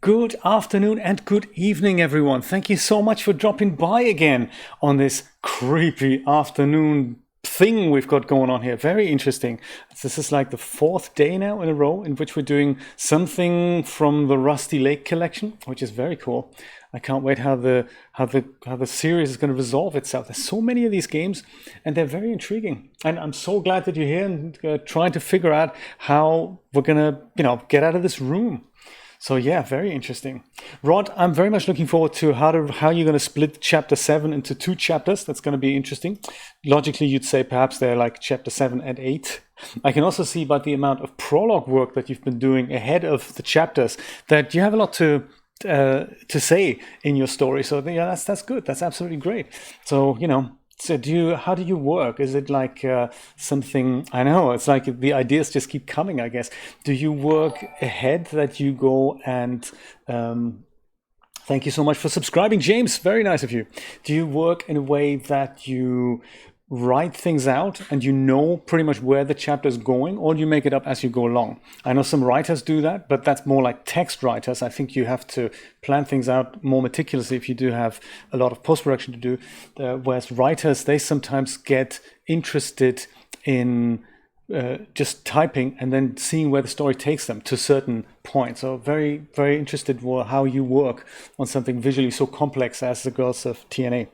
Good afternoon and good evening, everyone. Thank you so much for dropping by again on this creepy afternoon thing we've got going on here. Very interesting. This is like the fourth day now in a row in which we're doing something from the Rusty Lake collection, which is very cool. I can't wait how the series is going to resolve itself. There's so many of these games, and they're very intriguing. And I'm so glad that you're here and trying to figure out how we're going to, get out of this room. So yeah, very interesting. Rod, I'm very much looking forward to how you're going to split chapter 7 into 2 chapters. That's going to be interesting. Logically, you'd say perhaps they're like chapter 7 and 8. I can also see by the amount of prologue work that you've been doing ahead of the chapters that you have a lot to say in your story. So yeah, that's good. That's absolutely great. So, So how do you work? Is it like something, I know, it's like the ideas just keep coming, I guess. Do you work ahead that you go and, thank you so much for subscribing, James, very nice of you. Do you work in a way that you write things out and you know pretty much where the chapter is going, or do you make it up as you go along? I know some writers do that, but that's more like text writers. I think you have to plan things out more meticulously if you do have a lot of post-production to do, whereas writers, they sometimes get interested in just typing and then seeing where the story takes them to a certain point. So very, very interested in how you work on something visually so complex as the girls of TNA,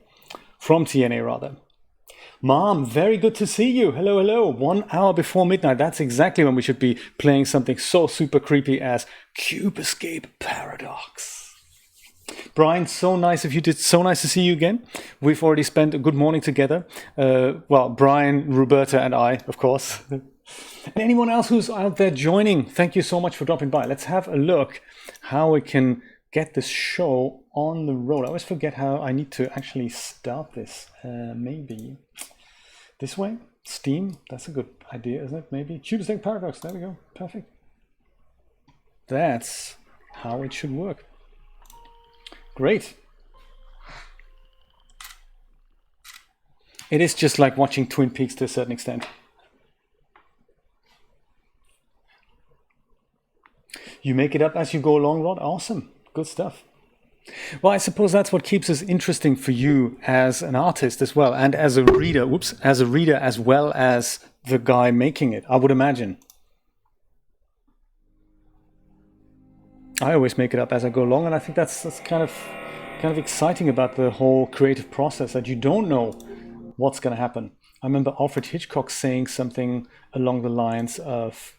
from TNA rather. Mom, very good to see you. Hello, hello. 1 hour before midnight. That's exactly when we should be playing something so super creepy as Cube Escape Paradox. Brian, so nice of you. So nice to see you again. We've already spent a good morning together. Brian, Roberta, and I, of course. And anyone else who's out there joining, thank you so much for dropping by. Let's have a look how we can get this show on the road. I always forget how I need to actually start this. Maybe this way? Steam? That's a good idea, isn't it? Maybe. Cube Escape Paradox. There we go. Perfect. That's how it should work. Great. It is just like watching Twin Peaks to a certain extent. You make it up as you go along, Rod. Awesome. Good stuff. Well, I suppose that's what keeps us interesting for you as an artist as well, and as a reader, as well as the guy making it, I would imagine. I always make it up as I go along, and I think that's kind of exciting about the whole creative process, that you don't know what's going to happen. I remember Alfred Hitchcock saying something along the lines of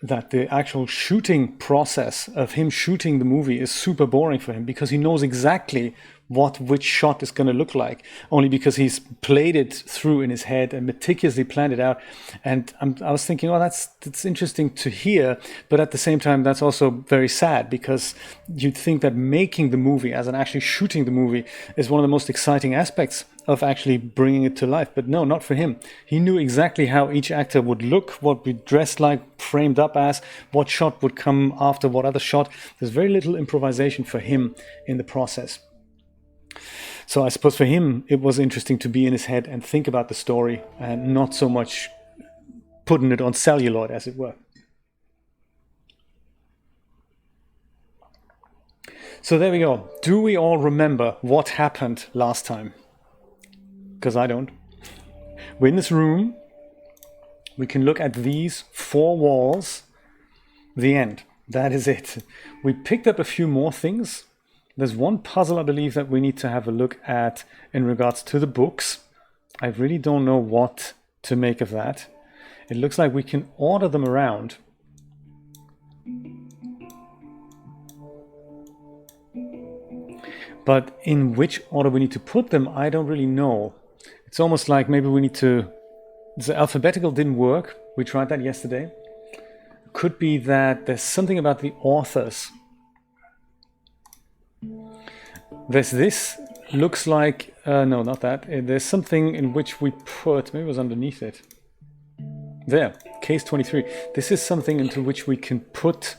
that the actual shooting process of him shooting the movie is super boring for him because he knows exactly which shot is going to look like, only because he's played it through in his head and meticulously planned it out. And I was thinking, oh, that's interesting to hear, but at the same time, that's also very sad, because you'd think that making the movie, as in actually shooting the movie, is one of the most exciting aspects of actually bringing it to life. But no, not for him. He knew exactly how each actor would look, what would dress like, framed up as, what shot would come after what other shot. There's very little improvisation for him in the process. So I suppose for him, it was interesting to be in his head and think about the story and not so much putting it on celluloid, as it were. So there we go. Do we all remember what happened last time? Because I don't. We're in this room. We can look at these 4 walls. The end. That is it. We picked up a few more things. There's one puzzle, I believe, that we need to have a look at in regards to the books. I really don't know what to make of that. It looks like we can order them around. But in which order we need to put them, I don't really know. It's almost like maybe we need to... The alphabetical didn't work. We tried that yesterday. Could be that there's something about the authors. There's this, looks like, no, not that. There's something in which we put, maybe it was underneath it. There, case 23. This is something into which we can put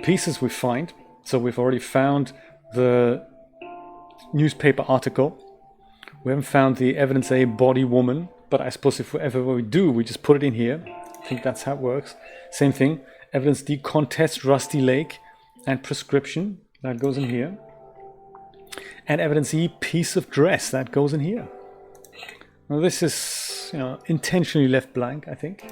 pieces we find. So we've already found the newspaper article. We haven't found the evidence A body woman, but I suppose if ever we do, we just put it in here. I think that's how it works. Same thing, evidence D contest Rusty Lake and prescription. That goes in here. And evidence E, piece of dress. That goes in here. Now this is, you know, intentionally left blank, I think.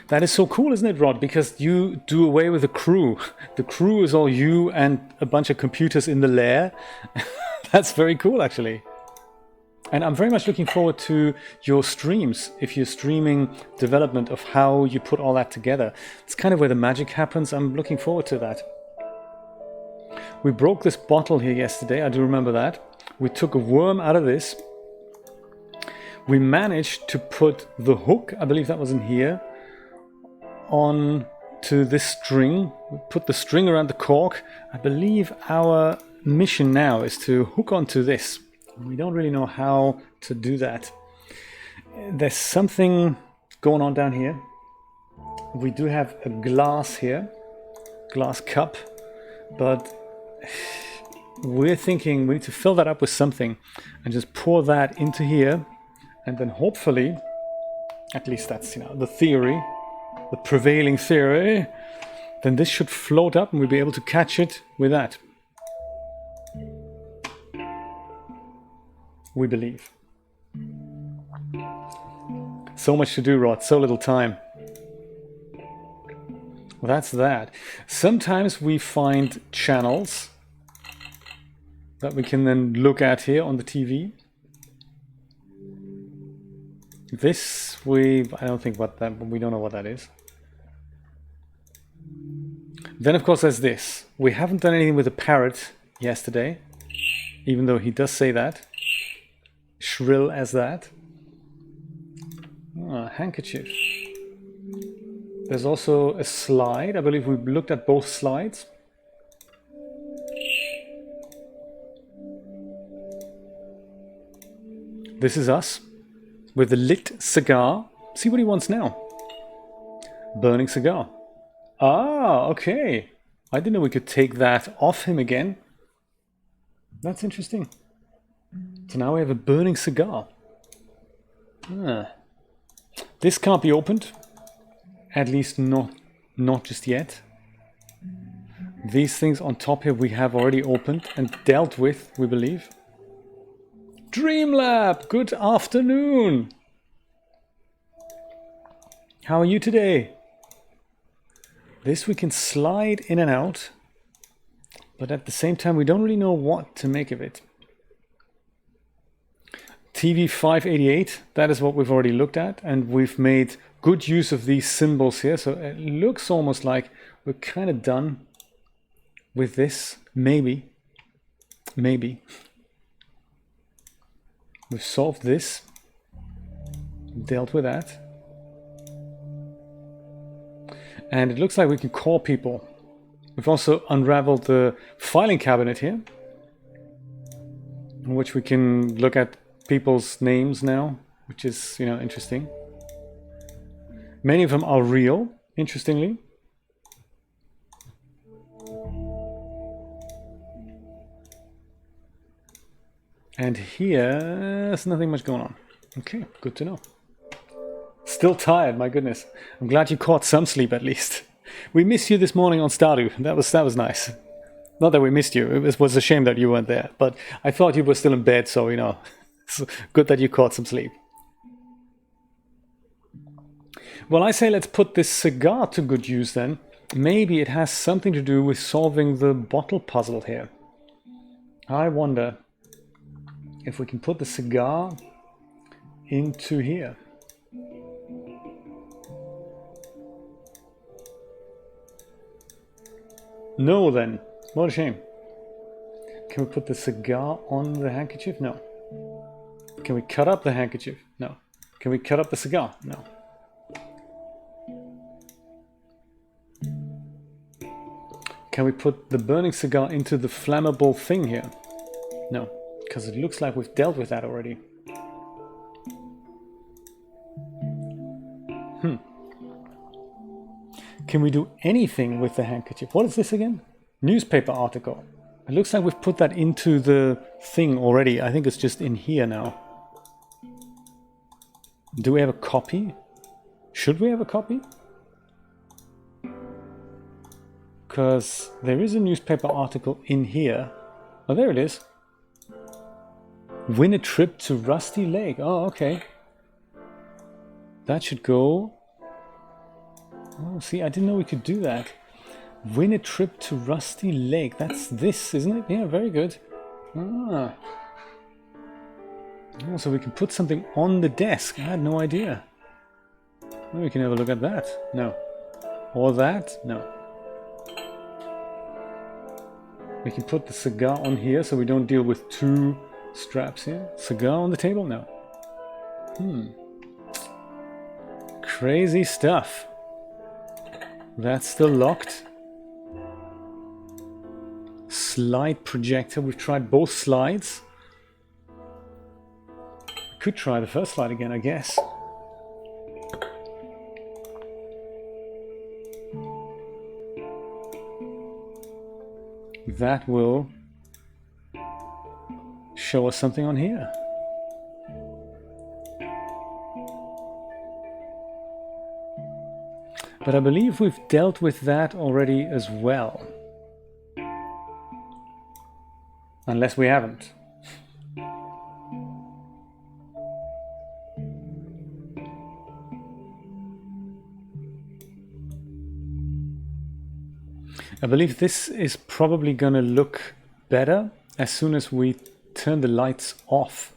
That is so cool, isn't it, Rod? Because you do away with the crew. The crew is all you and a bunch of computers in the lair. That's very cool, actually. And I'm very much looking forward to your streams, if you're streaming development of how you put all that together. It's kind of where the magic happens. I'm looking forward to that. We broke this bottle here yesterday, I do remember that. We took a worm out of this. We managed to put the hook, I believe that was in here, on to this string. We put the string around the cork. I believe our mission now is to hook onto this. We don't really know how to do that. There's something going on down here. We do have a glass here, glass cup, but we're thinking we need to fill that up with something and just pour that into here, and then hopefully, at least that's, you know, the theory, the prevailing theory, then this should float up and we'll be able to catch it with that. We believe. So much to do, Rod, so little time. Well, that's that. Sometimes we find channels that we can then look at here on the TV. This, I don't think we don't know what that is. Then, of course, there's this. We haven't done anything with the parrot yesterday, even though he does say that. Shrill as that. Handkerchief. There's also a slide. I believe we looked at both slides. This is us with a lit cigar. See what he wants now. Burning cigar. Ah, okay. I didn't know we could take that off him again. That's interesting. So now we have a burning cigar. This can't be opened. At least not just yet. These things on top here we have already opened and dealt with, we believe. Dreamlab, good afternoon. How are you today? This we can slide in and out, but at the same time we don't really know what to make of it. TV 588, that is what we've already looked at, and we've made good use of these symbols here, so it looks almost like we're kind of done with this. Maybe. We've solved this, dealt with that. And it looks like we can call people. We've also unraveled the filing cabinet here, in which we can look at people's names now, which is, you know, interesting. Many of them are real, interestingly. And here, there's nothing much going on. Okay, good to know. Still tired, my goodness. I'm glad you caught some sleep at least. We missed you this morning on Stardew. That was nice. Not that we missed you. It was a shame that you weren't there. But I thought you were still in bed, so, you know, it's good that you caught some sleep. Well, I say let's put this cigar to good use then. Maybe it has something to do with solving the bottle puzzle here. I wonder if we can put the cigar into here. No, then. What a shame. Can we put the cigar on the handkerchief? No. Can we cut up the handkerchief? No. Can we cut up the cigar? No. Can we put the burning cigar into the flammable thing here? No, because it looks like we've dealt with that already. Can we do anything with the handkerchief? What is this again? Newspaper article. It looks like we've put that into the thing already. I think it's just in here now. Do we have a copy? Should we have a copy? because there is a newspaper article in here. Oh, there it is. Win a trip to Rusty Lake. Oh, okay. That should go. Oh, see, I didn't know we could do that. Win a trip to Rusty Lake. That's this, isn't it? Yeah, very good. Ah. Oh, so we can put something on the desk. I had no idea. Well, we can have a look at that. No. Or that? No. We can put the cigar on here so we don't deal with two straps here. Cigar on the table? No. Crazy stuff. That's still locked. Slide projector. We've tried both slides. We could try the first slide again, I guess. That will show us something on here. But I believe we've dealt with that already as well. Unless we haven't. I believe this is probably going to look better as soon as we turn the lights off.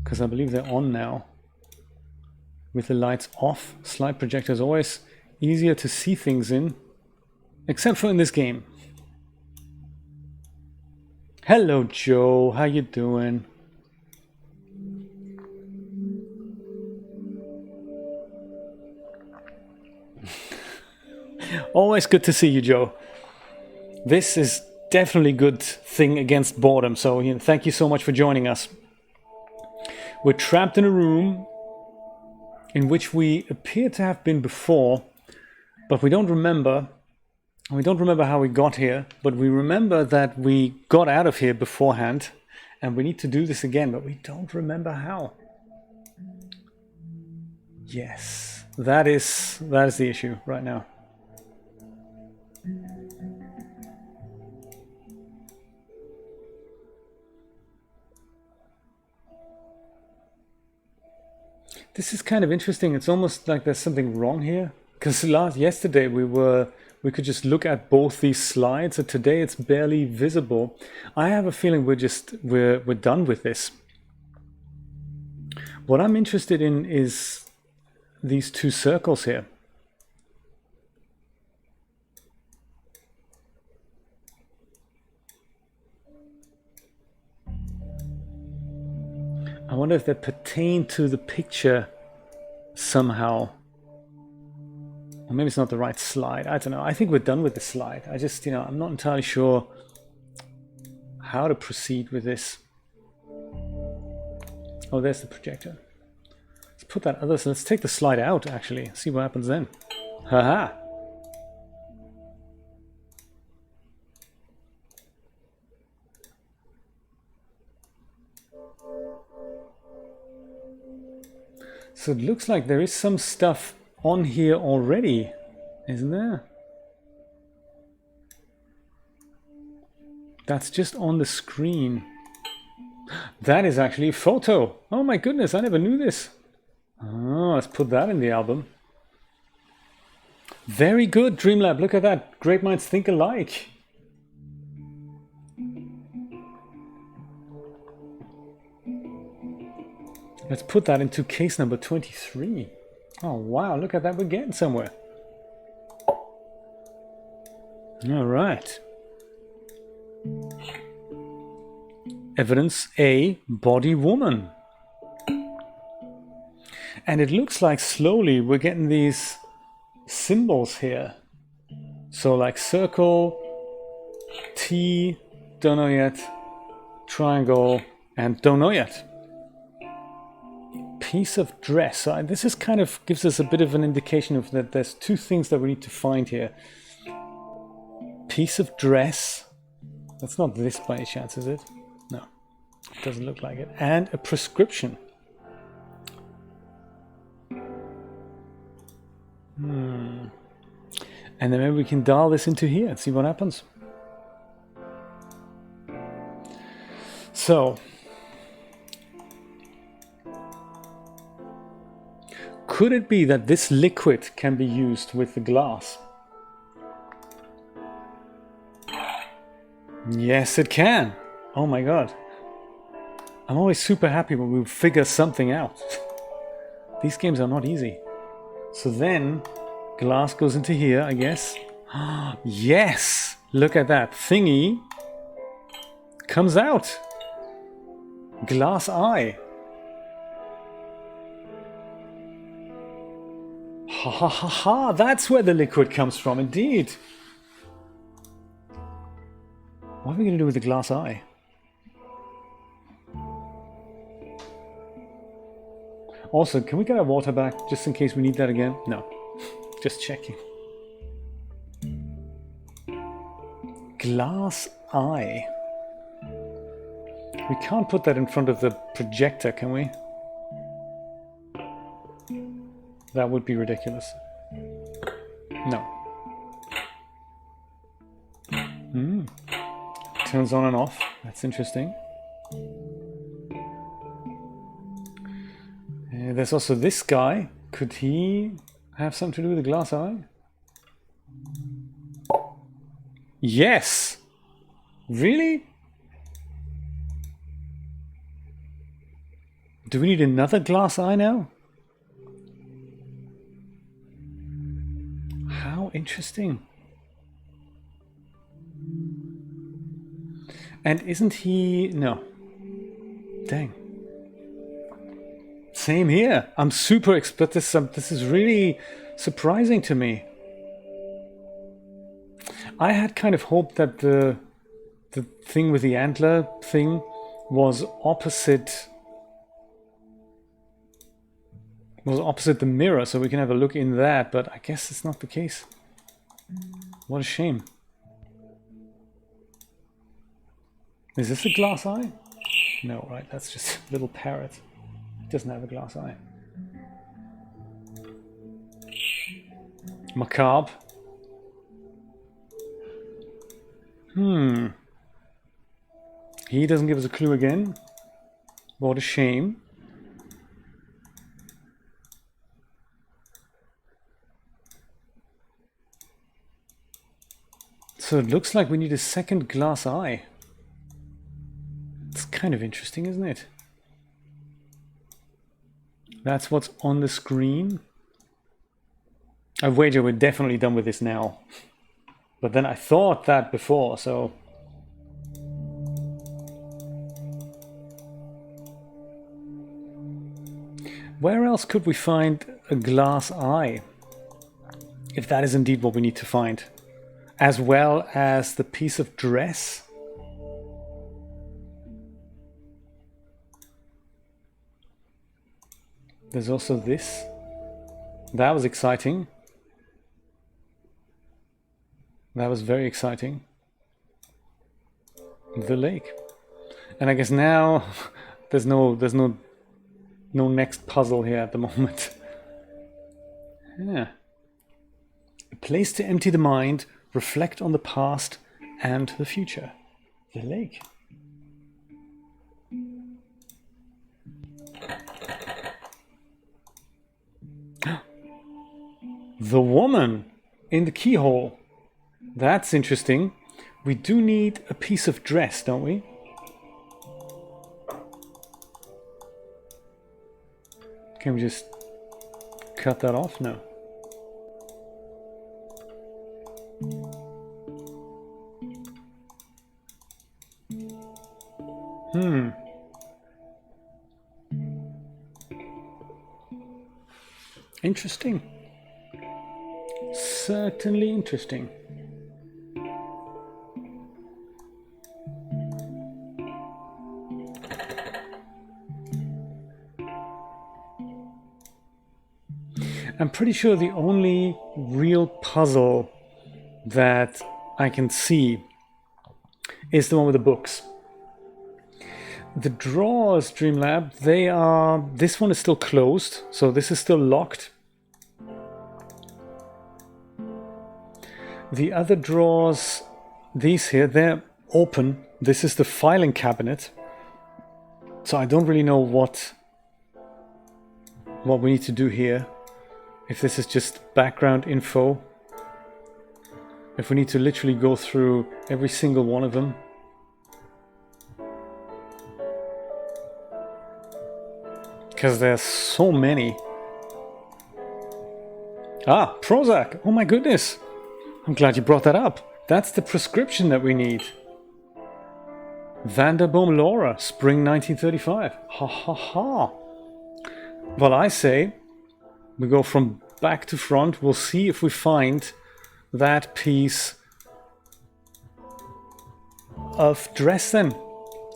Because I believe they're on now. With the lights off, slide projector is always easier to see things in. Except for in this game. Hello Joe, how you doing? Always good to see you, Joe. This is definitely a good thing against boredom, so thank you so much for joining us. We're trapped in a room in which we appear to have been before, but we don't remember. We don't remember how we got here, but we remember that we got out of here beforehand, and we need to do this again, but we don't remember how. Yes, that is the issue right now. This is kind of interesting. It's almost like there's something wrong here. Because yesterday we could just look at both these slides, and today it's barely visible. I have a feeling we're done with this. What I'm interested in is these two circles here. I wonder if they pertain to the picture somehow. Or maybe it's not the right slide. I don't know. I think we're done with the slide. I just, I'm not entirely sure how to proceed with this. Oh, there's the projector. Let's put that other, so let's take the slide out actually. See what happens then. Haha. So it looks like there is some stuff on here already, isn't there? That's just on the screen. That is actually a photo. Oh my goodness, I never knew this. Oh, let's put that in the album. Very good, Dreamlab. Look at that. Great minds think alike. Let's put that into case number 23. Oh wow, look at that, we're getting somewhere. All right. Evidence A, body woman. And it looks like slowly we're getting these symbols here. So like circle, T, don't know yet, triangle, and don't know yet. Piece of dress. So this is kind of gives us a bit of an indication of that there's two things that we need to find here. Piece of dress. That's not this by any chance, is it? No, it doesn't look like it. And a prescription. And then maybe we can dial this into here and see what happens. So, could it be that this liquid can be used with the glass? Yes, it can. Oh my god. I'm always super happy when we figure something out. These games are not easy. So then, glass goes into here, I guess. Yes! Look at that. Thingy comes out. Glass eye. Ha ha ha ha! That's where the liquid comes from, indeed. What are we going to do with the glass eye? Also, can we get our water back just in case we need that again? No. Just checking. Glass eye. We can't put that in front of the projector, can we? That would be ridiculous. No. Turns on and off. That's interesting. There's also this guy. Could he have something to do with the glass eye? Yes! Really? Do we need another glass eye now? How interesting. And isn't he... No. Dang. Same here. I'm super but this is really surprising to me. I had kind of hoped that the thing with the antler thing was opposite the mirror, so we can have a look in that, but I guess it's not the case. What a shame. Is this a glass eye? No, right, that's just a little parrot. It doesn't have a glass eye. Macabre. He doesn't give us a clue again. What a shame. So it looks like we need a second glass eye. It's kind of interesting, isn't it? That's what's on the screen. I wager we're definitely done with this now. But then I thought that before, so... Where else could we find a glass eye? If that is indeed what we need to find. As well as the piece of dress. There's also this. That was exciting. That was very exciting. The lake. And I guess now there's no next puzzle here at the moment. Yeah. A place to empty the mind, reflect on the past and the future. The lake. The woman in the keyhole. That's interesting. We do need a piece of dress, don't we? Can we just cut that off? No. Interesting. Certainly interesting. I'm pretty sure the only real puzzle that I can see is the one with the books. The drawers, Dreamlab, they are... This one is still closed, so this is still locked. The other drawers, these here, they're open. This is the filing cabinet. So I don't really know what we need to do here. If this is just background info. If we need to literally go through every single one of them. Because there's so many. Ah, Prozac! Oh my goodness! I'm glad you brought that up. That's the prescription that we need. Vanderboom Laura, spring 1935. Ha ha ha! Well, I say we go from back to front. We'll see if we find that piece of dress then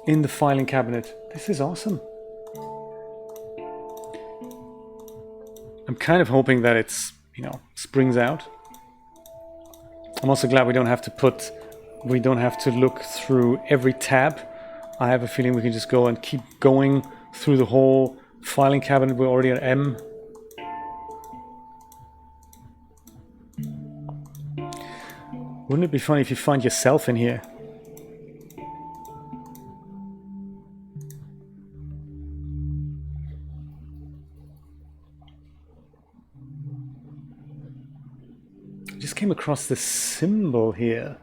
in the filing cabinet. This is awesome. I'm kind of hoping that it's, springs out. I'm also glad we don't have to look through every tab. I have a feeling we can just go and keep going through the whole filing cabinet. We're already at M. Wouldn't it be funny if you find yourself in here? I just came across this symbol here.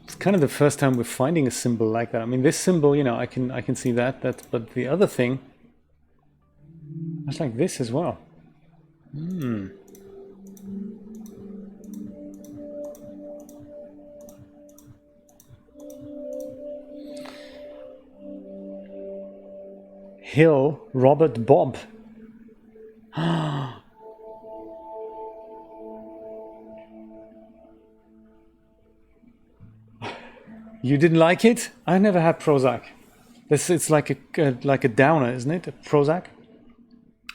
It's kind of the first time we're finding a symbol like that. I mean, this symbol, I can see that, but the other thing, it's like this as well. Hill, Robert Bob. You didn't like it? I never had Prozac. It's like a downer, isn't it? A Prozac.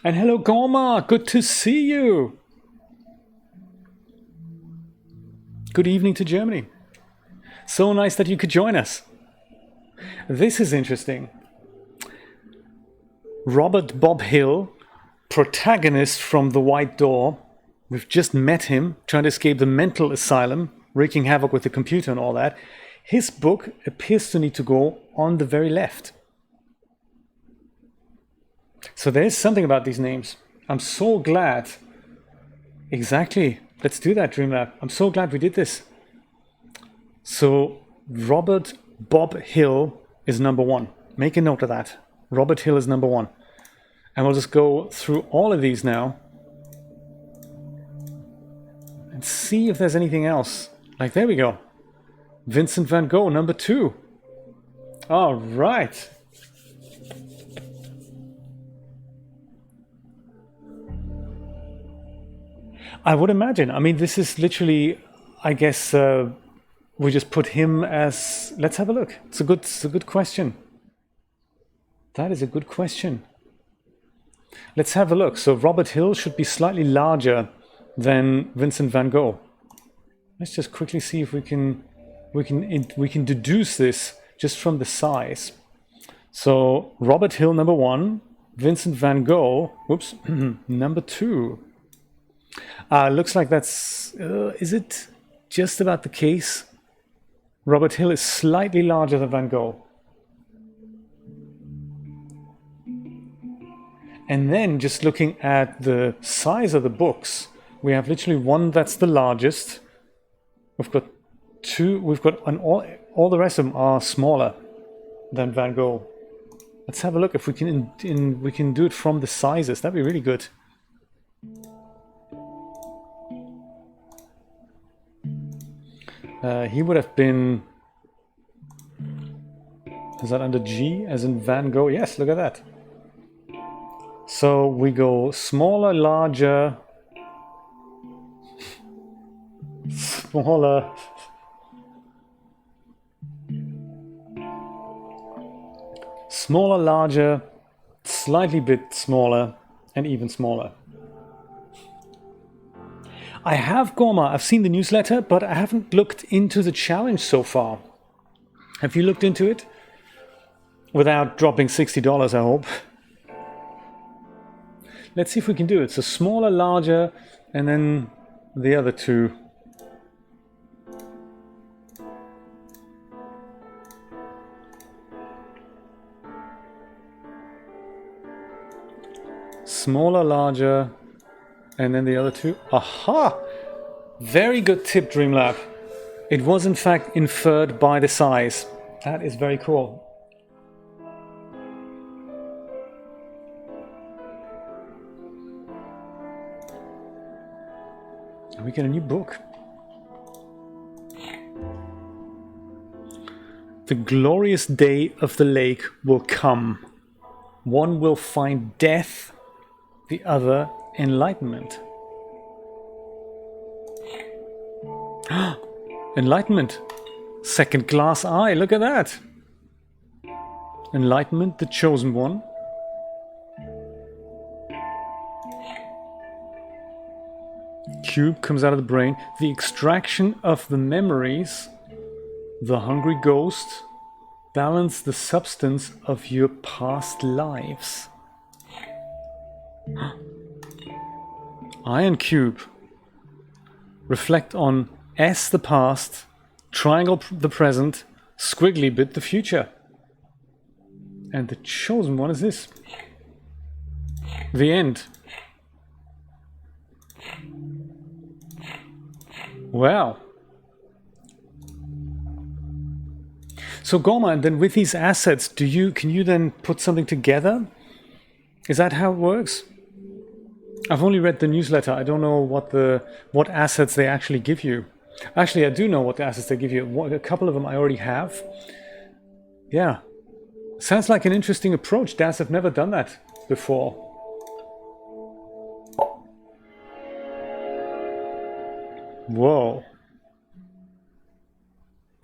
And hello, Gorma. Good to see you. Good evening to Germany. So nice that you could join us. This is interesting. Robert Bob Hill, protagonist from The White Door. We've just met him, trying to escape the mental asylum, wreaking havoc with the computer and all that. His book appears to need to go on the very left. So there's something about these names. I'm so glad. Exactly. Let's do that, Dreamlab. I'm so glad we did this. So Robert Bob Hill is number one. Make a note of that. Robert Hill is number one. And we'll just go through all of these now and see if there's anything else. Like, there we go. Vincent van Gogh, number two. All right. I would imagine. I mean, this is literally, I guess, we just put him as. Let's have a look. It's a good question. That is a good question. Let's have a look. So Robert Hill should be slightly larger than Vincent van Gogh. Let's just quickly see if we can deduce this just from the size. So Robert Hill number one, Vincent van Gogh, whoops, number two. Looks like that's, is it just about the case? Robert Hill is slightly larger than Van Gogh. And then just looking at the size of the books, we have literally one that's the largest. We've got two, all the rest of them are smaller than Van Gogh. Let's have a look if we can do it from the sizes. That'd be really good. He would have been, is that under G as in Van Gogh? Yes, look at that. So we go smaller, larger, smaller, smaller, larger, slightly bit smaller, and even smaller. I have Gorma, I've seen the newsletter, but I haven't looked into the challenge so far. Have you looked into it? Without dropping $60, I hope. Let's see if we can do it. So smaller, larger, and then the other two. Smaller, larger, and then the other two. Aha! Very good tip, Dreamlab. It was in fact inferred by the size. That is very cool. And we get a new book. The glorious day of the lake will come. One will find death, the other enlightenment. Enlightenment. Second glass eye, look at that. Enlightenment, the chosen one. Cube comes out of the brain. The extraction of the memories. The hungry ghost. Balance the substance of your past lives. Iron cube. Reflect on S the past, triangle the present, squiggly bit the future. And the chosen one is this. The end. Wow. So Gorma, and then with these assets, can you then put something together? Is that how it works? I've only read the newsletter. I don't know what assets they actually give you. Actually, I do know what the assets they give you. A couple of them I already have. Yeah. Sounds like an interesting approach. Daz have never done that before. Whoa.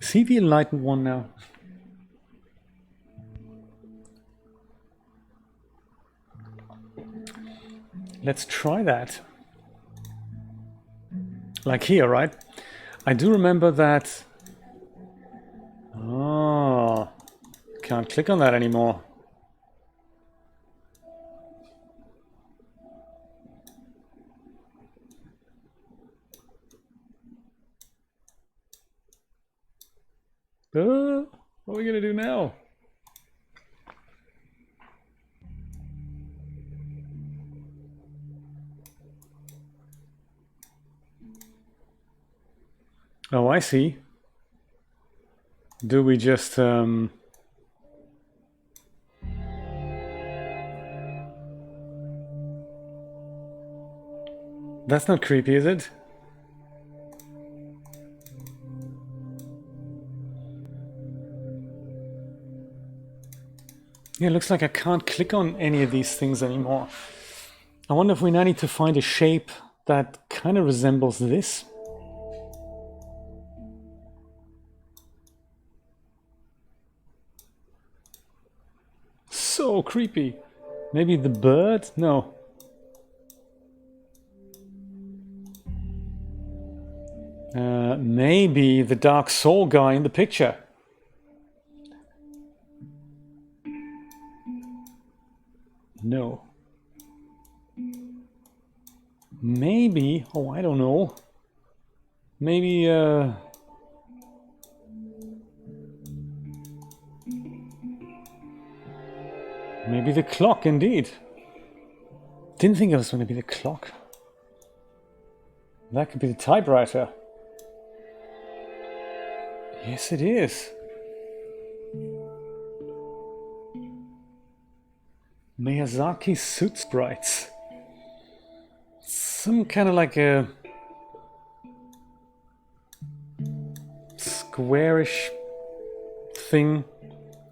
See the enlightened one now? Let's try that. Like here, right? I do remember that. Oh, can't click on that anymore. What are we gonna do now? Oh, I see. Do we just That's not creepy, is it? Yeah, it looks like I can't click on any of these things anymore. I wonder if we now need to find a shape that kind of resembles this. So creepy. Maybe the bird? No. Maybe the Dark Soul guy in the picture. No. Maybe, oh, I don't know. Maybe, maybe the clock, indeed. Didn't think it was going to be the clock. That could be the typewriter. Yes, it is. Miyazaki suit sprites. Some kind of like a squarish thing.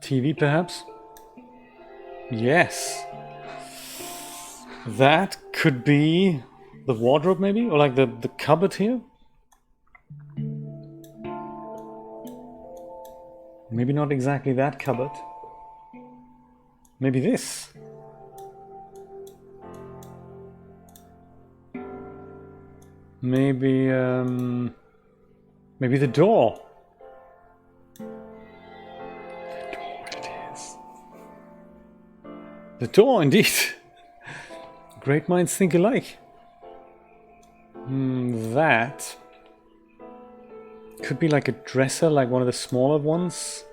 TV, perhaps? Yes. That could be the wardrobe, maybe? Or like the cupboard here? Maybe not exactly that cupboard. Maybe this. Maybe, maybe the door. The door, it is. The door, indeed. Great minds think alike. That could be like a dresser, like one of the smaller ones.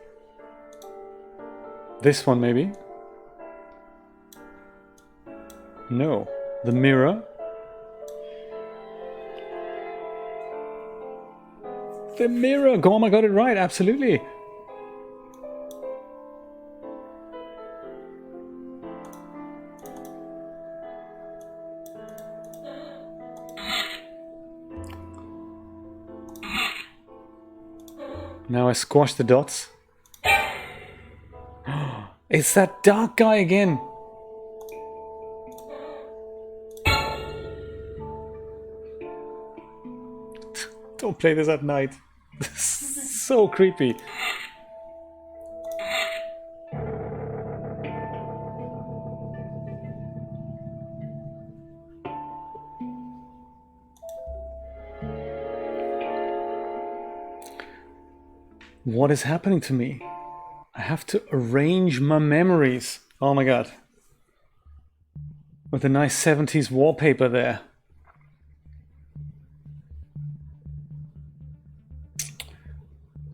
This one maybe. No, the mirror. The mirror. Go on, I got it right. Absolutely. Now I squash the dots. It's that dark guy again. Don't play this at night. So creepy. What is happening to me? I have to arrange my memories. Oh my god. With a nice 70s wallpaper there.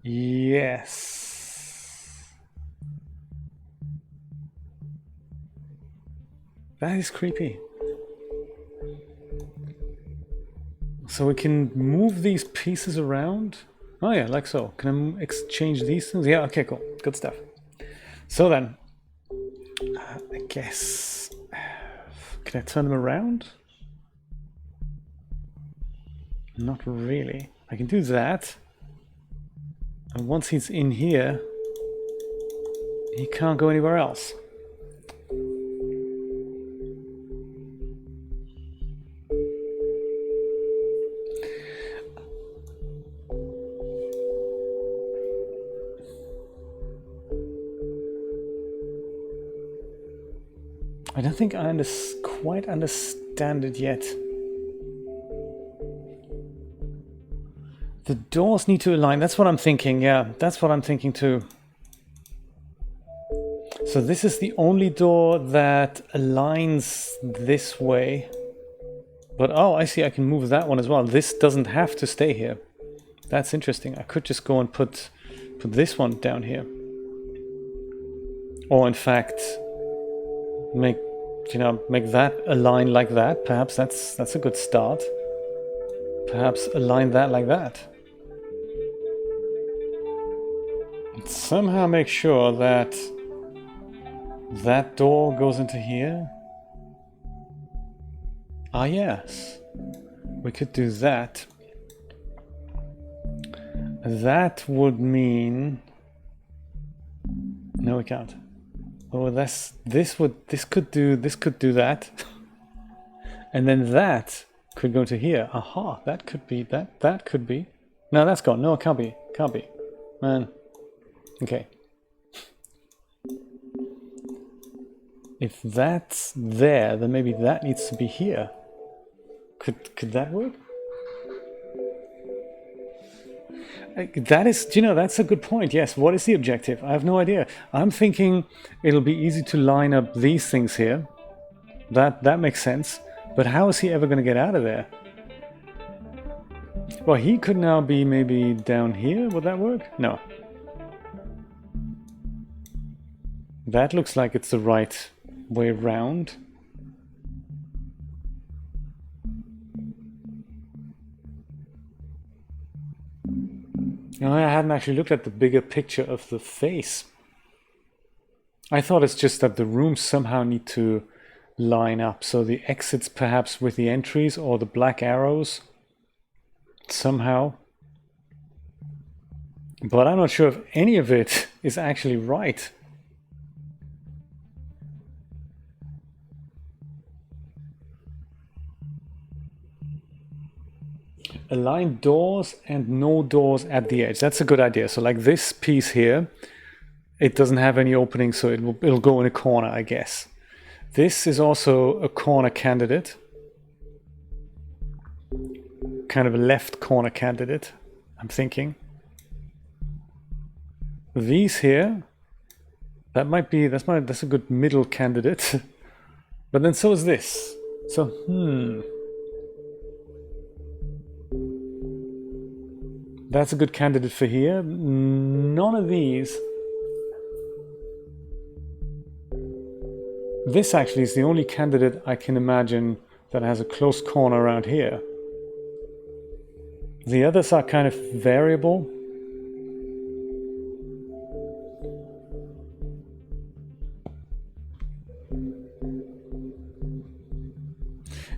Yes. That is creepy. So we can move these pieces around. Oh yeah, like so. Can I exchange these things? Yeah, okay, cool. Good stuff. So then, I guess, can I turn them around? Not really. I can do that. And once he's in here, he can't go anywhere else. I don't think I quite understand it yet. The doors need to align. That's what I'm thinking. Yeah, that's what I'm thinking too. So this is the only door that aligns this way. But oh, I see. I can move that one as well. This doesn't have to stay here. That's interesting. I could just go and put this one down here. Or in fact, make that align like that. Perhaps that's a good start. Perhaps align that like that. And somehow make sure that that door goes into here. Ah yes, we could do that. That would mean no, we can't. Oh, this could do that, and then that could go to here. Aha, that could be that could be. No, that's gone. No, it can't be. Can't be. Man. Okay. If that's there, then maybe that needs to be here. Could that work? That is, that's a good point. Yes, what is the objective? I have no idea. I'm thinking it'll be easy to line up these things here. That makes sense. But how is he ever going to get out of there? Well, he could now be maybe down here. Would that work? No. That looks like it's the right way around. I hadn't actually looked at the bigger picture of the face. I thought it's just that the rooms somehow need to line up. So the exits perhaps with the entries or the black arrows somehow. But I'm not sure if any of it is actually right. Align doors and no doors at the edge. That's a good idea. So like this piece here, it doesn't have any opening, so it'll go in a corner, I guess. This is also a corner candidate. Kind of a left corner candidate, I'm thinking. These here, that's a good middle candidate. But then so is this. So, that's a good candidate for here. None of these. This actually is the only candidate I can imagine that has a close corner around here. The others are kind of variable.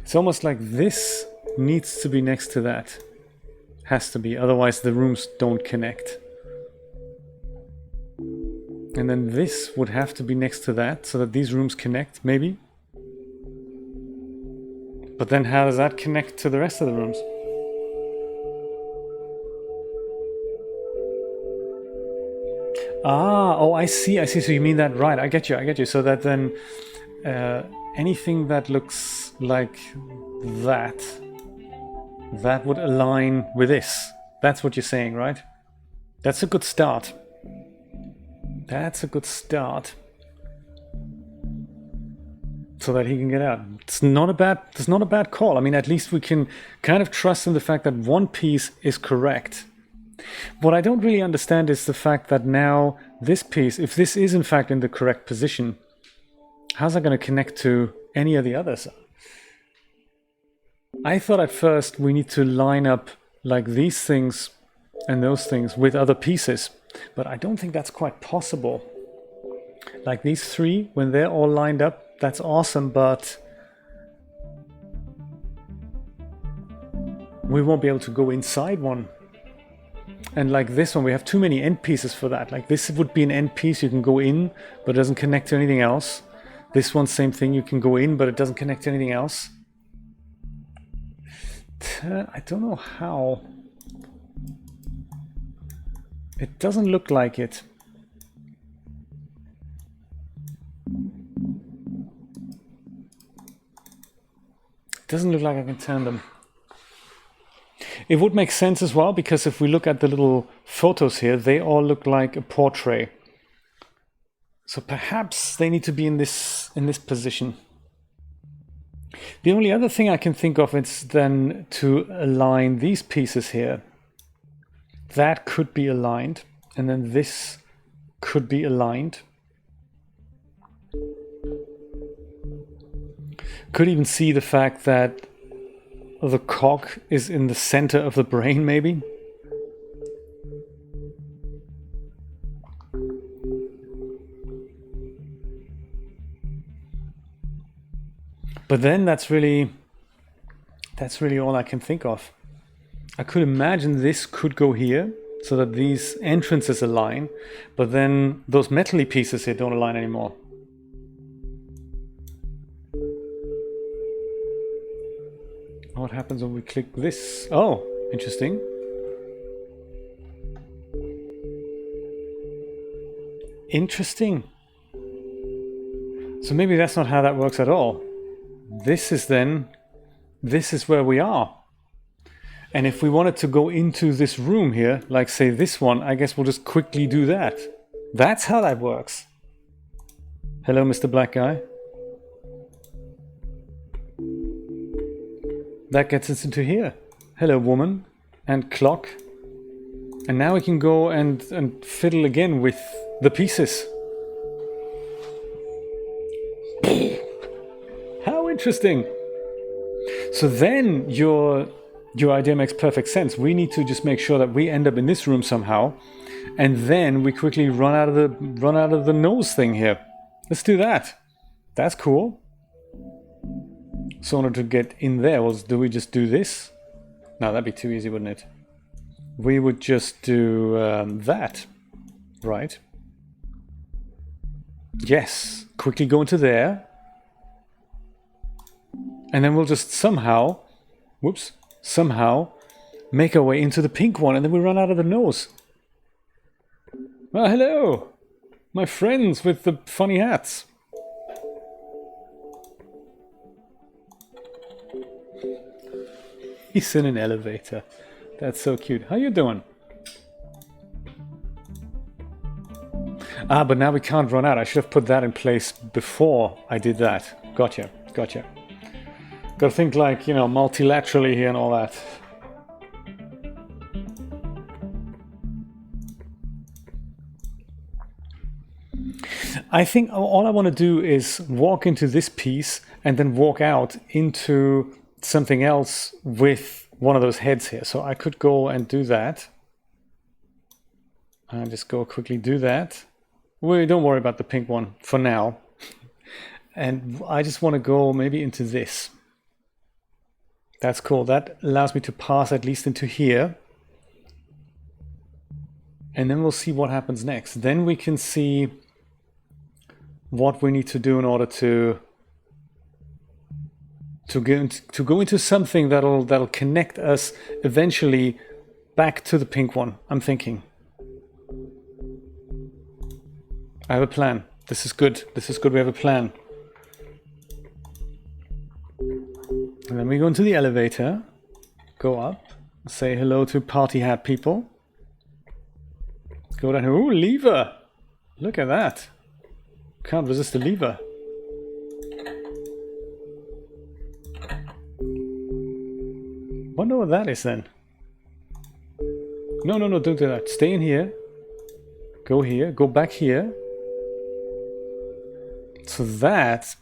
It's almost like this needs to be next to that. Has to be, otherwise the rooms don't connect. And then this would have to be next to that so that these rooms connect, maybe. But then how does that connect to the rest of the rooms? Ah, oh, I see. So you mean that, right, I get you. So that then anything that looks like that would align with this. That's what you're saying, right? That's a good start. That's a good start. So that he can get out. It's not a bad call. I mean, at least we can kind of trust in the fact that one piece is correct. What I don't really understand is the fact that now this piece, if this is in fact in the correct position, how's that going to connect to any of the others? I thought at first we need to line up like these things and those things with other pieces, but I don't think that's quite possible. Like these three, when they're all lined up, that's awesome, but we won't be able to go inside one. And like this one, we have too many end pieces for that. Like this would be an end piece, you can go in, but it doesn't connect to anything else. This one, same thing, you can go in, but it doesn't connect to anything else. I don't know how. It doesn't look like it. Doesn't look like I can turn them. It would make sense as well, because if we look at the little photos here, they all look like a portrait. So perhaps they need to be in this position. The only other thing I can think of is then to align these pieces here. That could be aligned, and then this could be aligned. Could even see the fact that the cog is in the center of the brain, maybe. But then that's really all I can think of. I could imagine this could go here so that these entrances align, but then those metal-y pieces here don't align anymore. What happens when we click this? Oh, interesting. Interesting. So maybe that's not how that works at all. This is where we are. And if we wanted to go into this room here, like say this one, I guess we'll just quickly do that. That's how that works. Hello, Mr. Black Guy. That gets us into here. Hello, woman. And clock. And now we can go and fiddle again with the pieces. How interesting. So then your idea makes perfect sense. We need to just make sure that we end up in this room somehow, and then we quickly run out of the nose thing here. Let's do that. That's cool. So in order to get in there, do we just do this? No, that'd be too easy, wouldn't it? We would just do that, right? Yes, quickly go into there. And then we'll just somehow make our way into the pink one, and then we run out of the nose. Well, hello, my friends with the funny hats. He's in an elevator. That's so cute. How you doing? Ah, but now we can't run out. I should have put that in place before I did that. Gotcha. Gotta think like, you know, multilaterally here and all that. I think all I want to do is walk into this piece and then walk out into something else with one of those heads here. So I could go and do that. I'll just go quickly do that. Well, don't worry about the pink one for now. And I just want to go maybe into this. That's cool. That allows me to pass at least into here. And then we'll see what happens next. Then we can see what we need to do in order to go into something that'll connect us eventually back to the pink one. I'm thinking. I have a plan. This is good. This is good. We have a plan. And then we go into the elevator, go up, say hello to party hat people. Go down here. Ooh, lever! Look at that. Can't resist the lever. Wonder what that is then. No, don't do that. Stay in here. Go here. Go back here. So that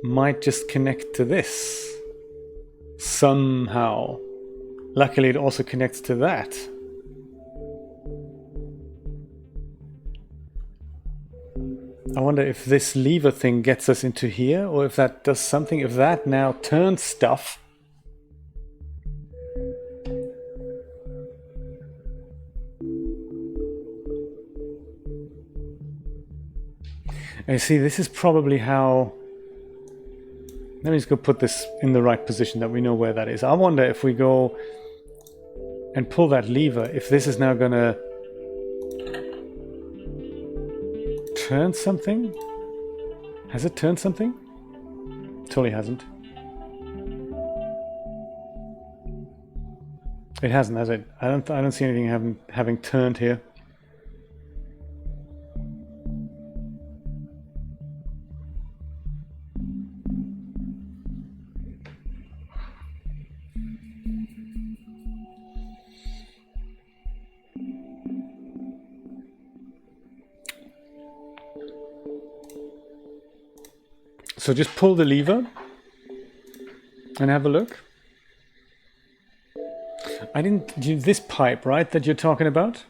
might just connect to this. Somehow. Luckily it also connects to that. I wonder if this lever thing gets us into here, or if that does something, if that now turns stuff. I see, this is probably how... Let me just go put this in the right position that we know where that is. I wonder if we go and pull that lever, if this is now gonna turn something? Has it turned something? Totally hasn't. It hasn't, has it? I don't see anything having turned here. So just pull the lever and have a look. I didn't do this pipe, right, that you're talking about?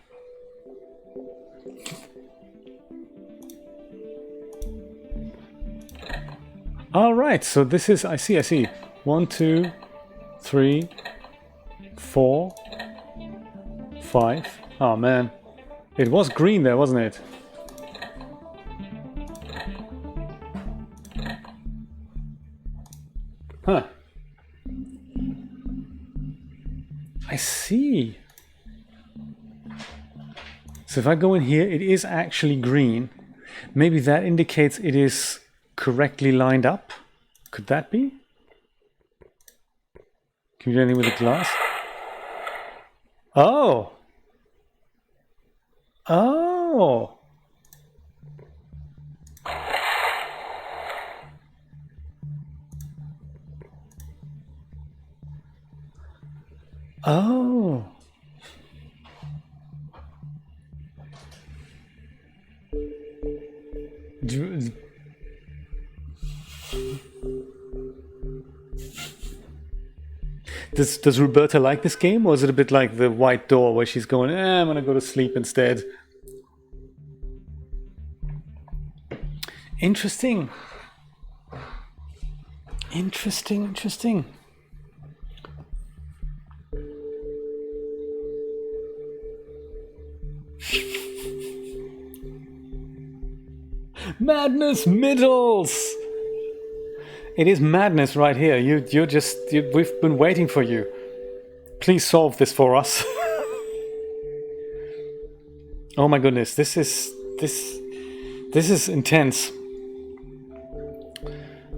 All right, so this is, I see. 1, 2, 3, 4, 5. Oh man, it was green there, wasn't it? Huh. I see. So if I go in here, it is actually green. Maybe that indicates it is correctly lined up. Could that be? Can you do anything with the glass? Oh. Oh. Oh. Does Roberta like this game, or is it a bit like the White Door where she's going, I'm gonna go to sleep instead? Interesting. Interesting. Madness Middles! It is madness right here. We've been waiting for you. Please solve this for us. Oh my goodness, this is intense.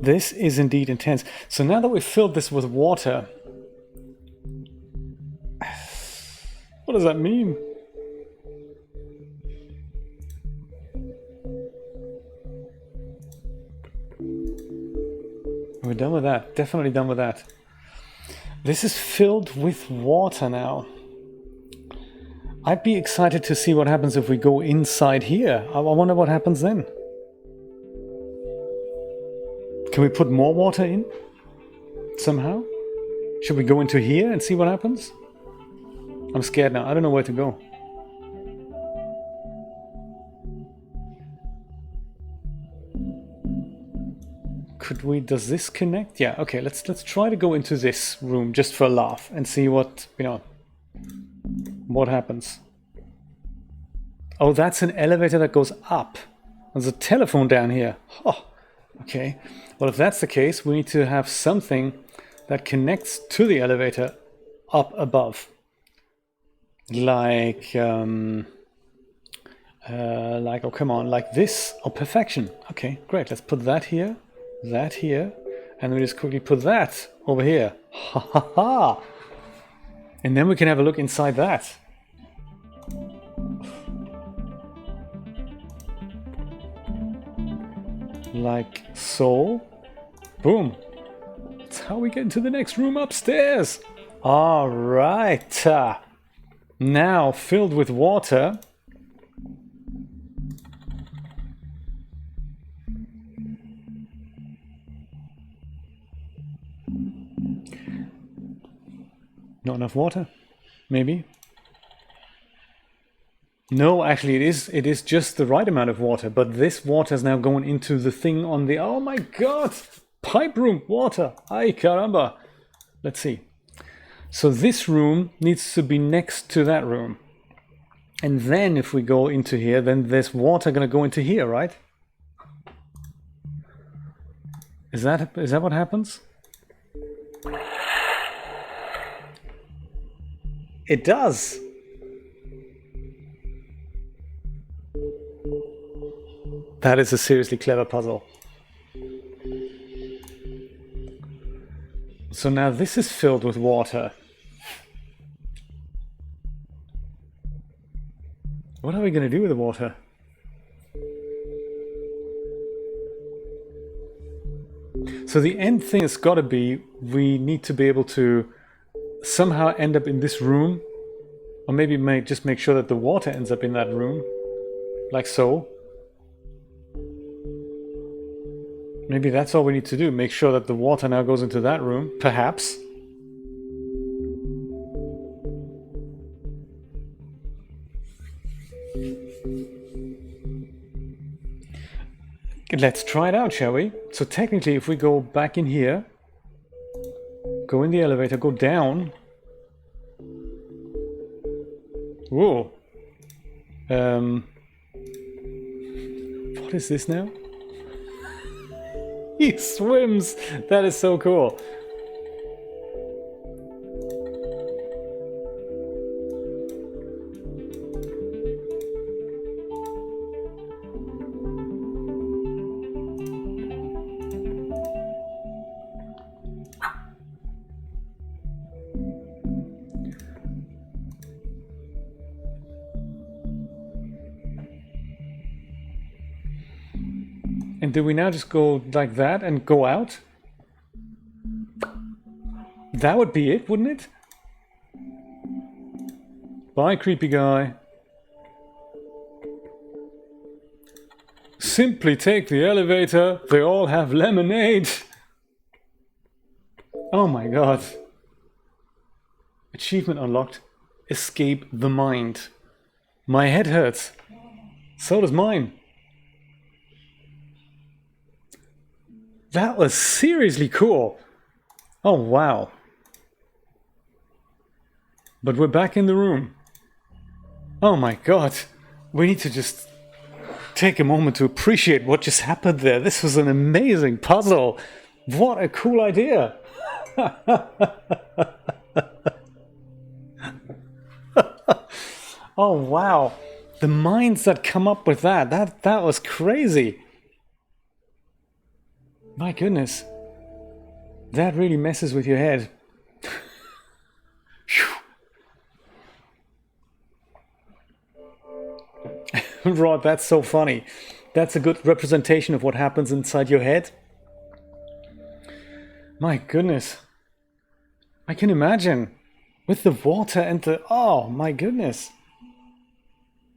This is indeed intense. So now that we've filled this with water, what does that mean? we're done with that. Definitely done with that. This is filled with water now. I'd be excited to see what happens if we go inside here. I wonder what happens then. Can we put more water in? Somehow? Should we go into here and see what happens? I'm scared now. I don't know where to go. Could we... Does this connect? Yeah, okay. Let's try to go into this room just for a laugh and see what, you know, what happens. Oh, that's an elevator that goes up. There's a telephone down here. Oh, okay. Well, if that's the case, we need to have something that connects to the elevator up above. Like, oh, come on, like this. Oh, perfection. Okay, great. Let's put that here, and then we just quickly put that over here. Ha ha ha! And then we can have a look inside that. Like so. Boom. That's how we get into the next room upstairs. All right. Now filled with water. Not enough water? Maybe? No, actually it is just the right amount of water, but this water is now going into the thing on the... Oh my god! Pipe room water! Ay caramba! Let's see. So this room needs to be next to that room. And then if we go into here, then there's water gonna go into here, right? Is that what happens? It does! That is a seriously clever puzzle. So now this is filled with water. What are we going to do with the water? So the end thing has got to be, we need to be able to somehow end up in this room, or maybe just make sure that the water ends up in that room, like so. Maybe that's all we need to do, make sure that the water now goes into that room, perhaps. Let's try it out, shall we? So technically, if we go back in here, go in the elevator, go down. Whoa. What is this now? He swims! That is so cool. And do we now just go like that and go out? That would be it, wouldn't it? Bye, creepy guy. Simply take the elevator. They all have lemonade. Oh my god. Achievement unlocked. Escape the mind. My head hurts. So does mine. That was seriously cool. Oh, wow. But we're back in the room. Oh my god. We need to just take a moment to appreciate what just happened there. This was an amazing puzzle. What a cool idea. Oh, wow. The minds that come up with that was crazy. My goodness, that really messes with your head. Rod, that's so funny. That's a good representation of what happens inside your head. My goodness. I can imagine. With the water and the... Oh, my goodness.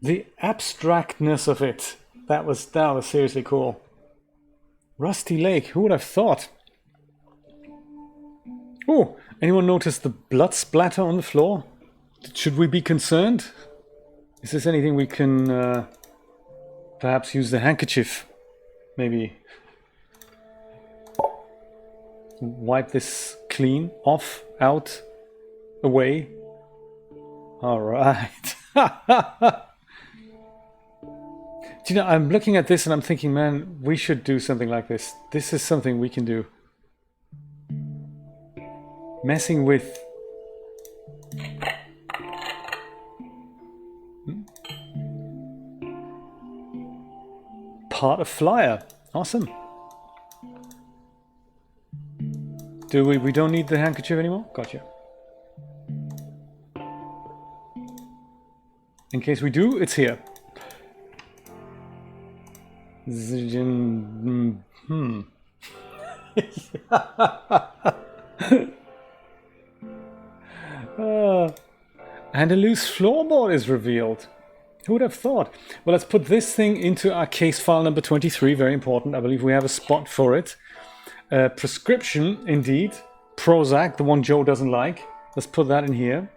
The abstractness of it. That was seriously cool. Rusty Lake. Who would have thought? Oh, anyone notice the blood splatter on the floor? Should we be concerned? Is this anything we can perhaps use the handkerchief? Maybe wipe this clean, off, out, away. All right. Do you know, I'm looking at this and I'm thinking, man, we should do something like this. This is something we can do. Messing with... Part of flyer. Awesome. Do we don't need the handkerchief anymore? Gotcha. In case we do, it's here. And a loose floorboard is revealed. Who would have thought? Well, let's put this thing into our case file number 23. Very important. I believe we have a spot for it. Prescription, indeed. Prozac, the one Joe doesn't like. Let's put that in here.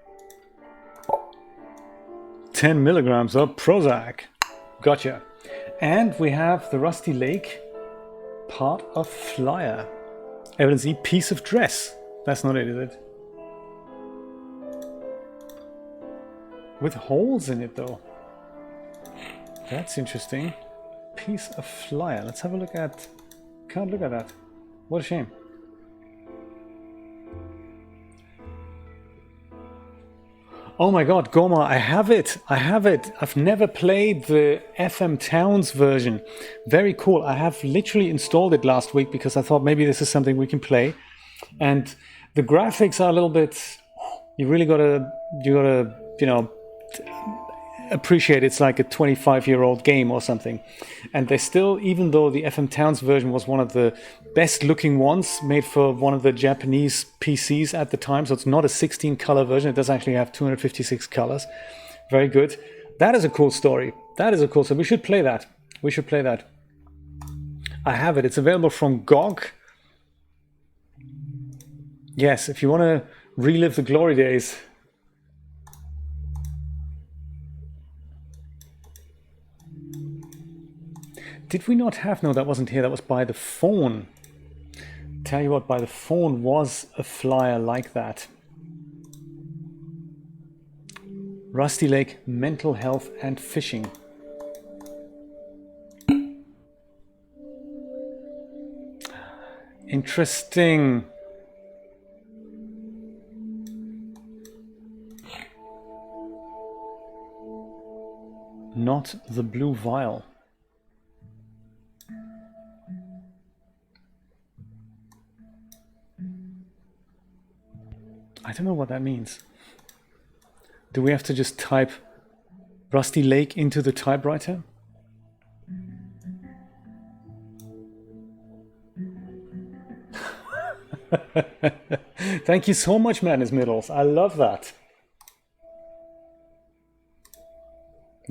10 milligrams of Prozac. Gotcha. And we have the Rusty Lake. Part of flyer. Evidence E, piece of dress. That's not it, is it? With holes in it, though. That's interesting. Piece of flyer. Let's have a look at... Can't look at that. What a shame. Oh my god, Goma, I have it. I have it. I've never played the FM Towns version. Very cool. I have literally installed it last week because I thought maybe this is something we can play. And the graphics are a little bit... You really gotta, you know, appreciate it's like a 25-year-old game or something. And they still, even though the FM Towns version was one of the best looking ones made for one of the Japanese PCs at the time, so it's not a 16 color version, it does actually have 256 colors. Very good. That is a cool story. That is a cool story. We should play that. We should play that. I have it. It's available from GOG. Yes, if you want to relive the glory days. Did we not have... No, that wasn't here. That was by the phone. Tell you what, by the phone was a flyer like that. Rusty Lake, mental health and fishing. Interesting. Not the blue vial. I don't know what that means. Do we have to just type Rusty Lake into the typewriter? Thank you so much, Madness Middles. I love that.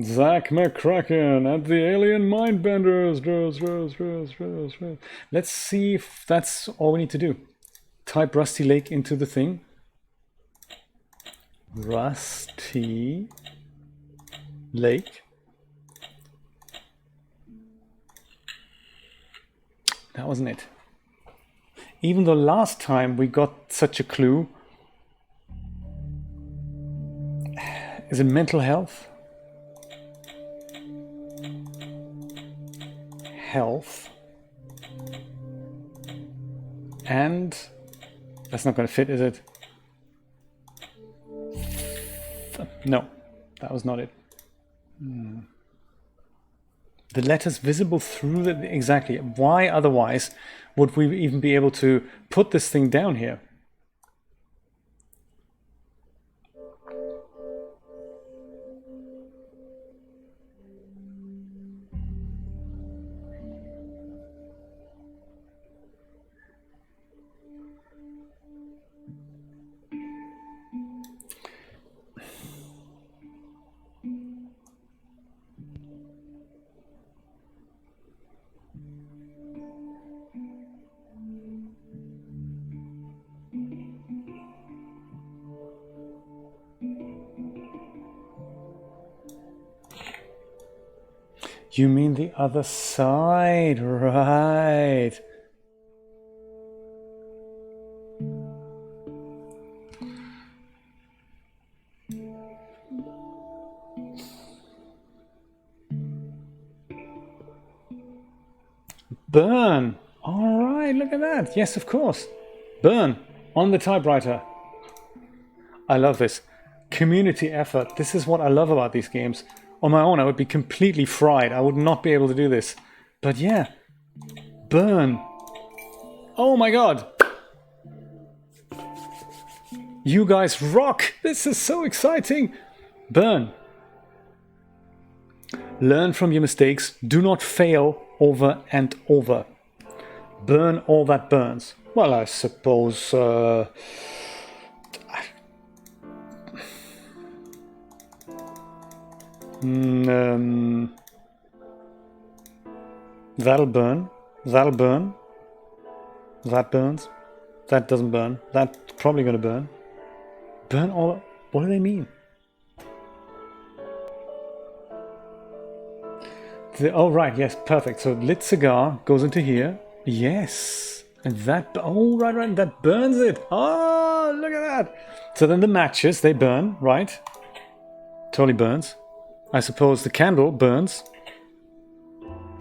Zach McCracken at the Alien Mindbenders. Let's see if that's all we need to do. Type Rusty Lake into the thing. Rusty Lake. That wasn't it. Even though last time we got such a clue. Is it mental health? Health. And that's not going to fit, is it? No, that was not it. The letters visible through the... Exactly. Why otherwise would we even be able to put this thing down here? You mean the other side, right? Burn. All right, look at that. Yes, of course. Burn on the typewriter. I love this. Community effort. This is what I love about these games. On my own, I would be completely fried. I would not be able to do this. But yeah, burn. Oh my god. You guys rock. This is so exciting. Burn. Learn from your mistakes. Do not fail over and over. Burn all that burns. Well, I suppose... that'll burn. That'll burn. That burns. That doesn't burn. That's probably gonna burn. Burn all... What do they mean? Oh, right, yes, perfect. So lit cigar goes into here. Yes. And that... Oh, right, that burns it. Oh, look at that. So then the matches, they burn, right? Totally burns. I suppose the candle burns.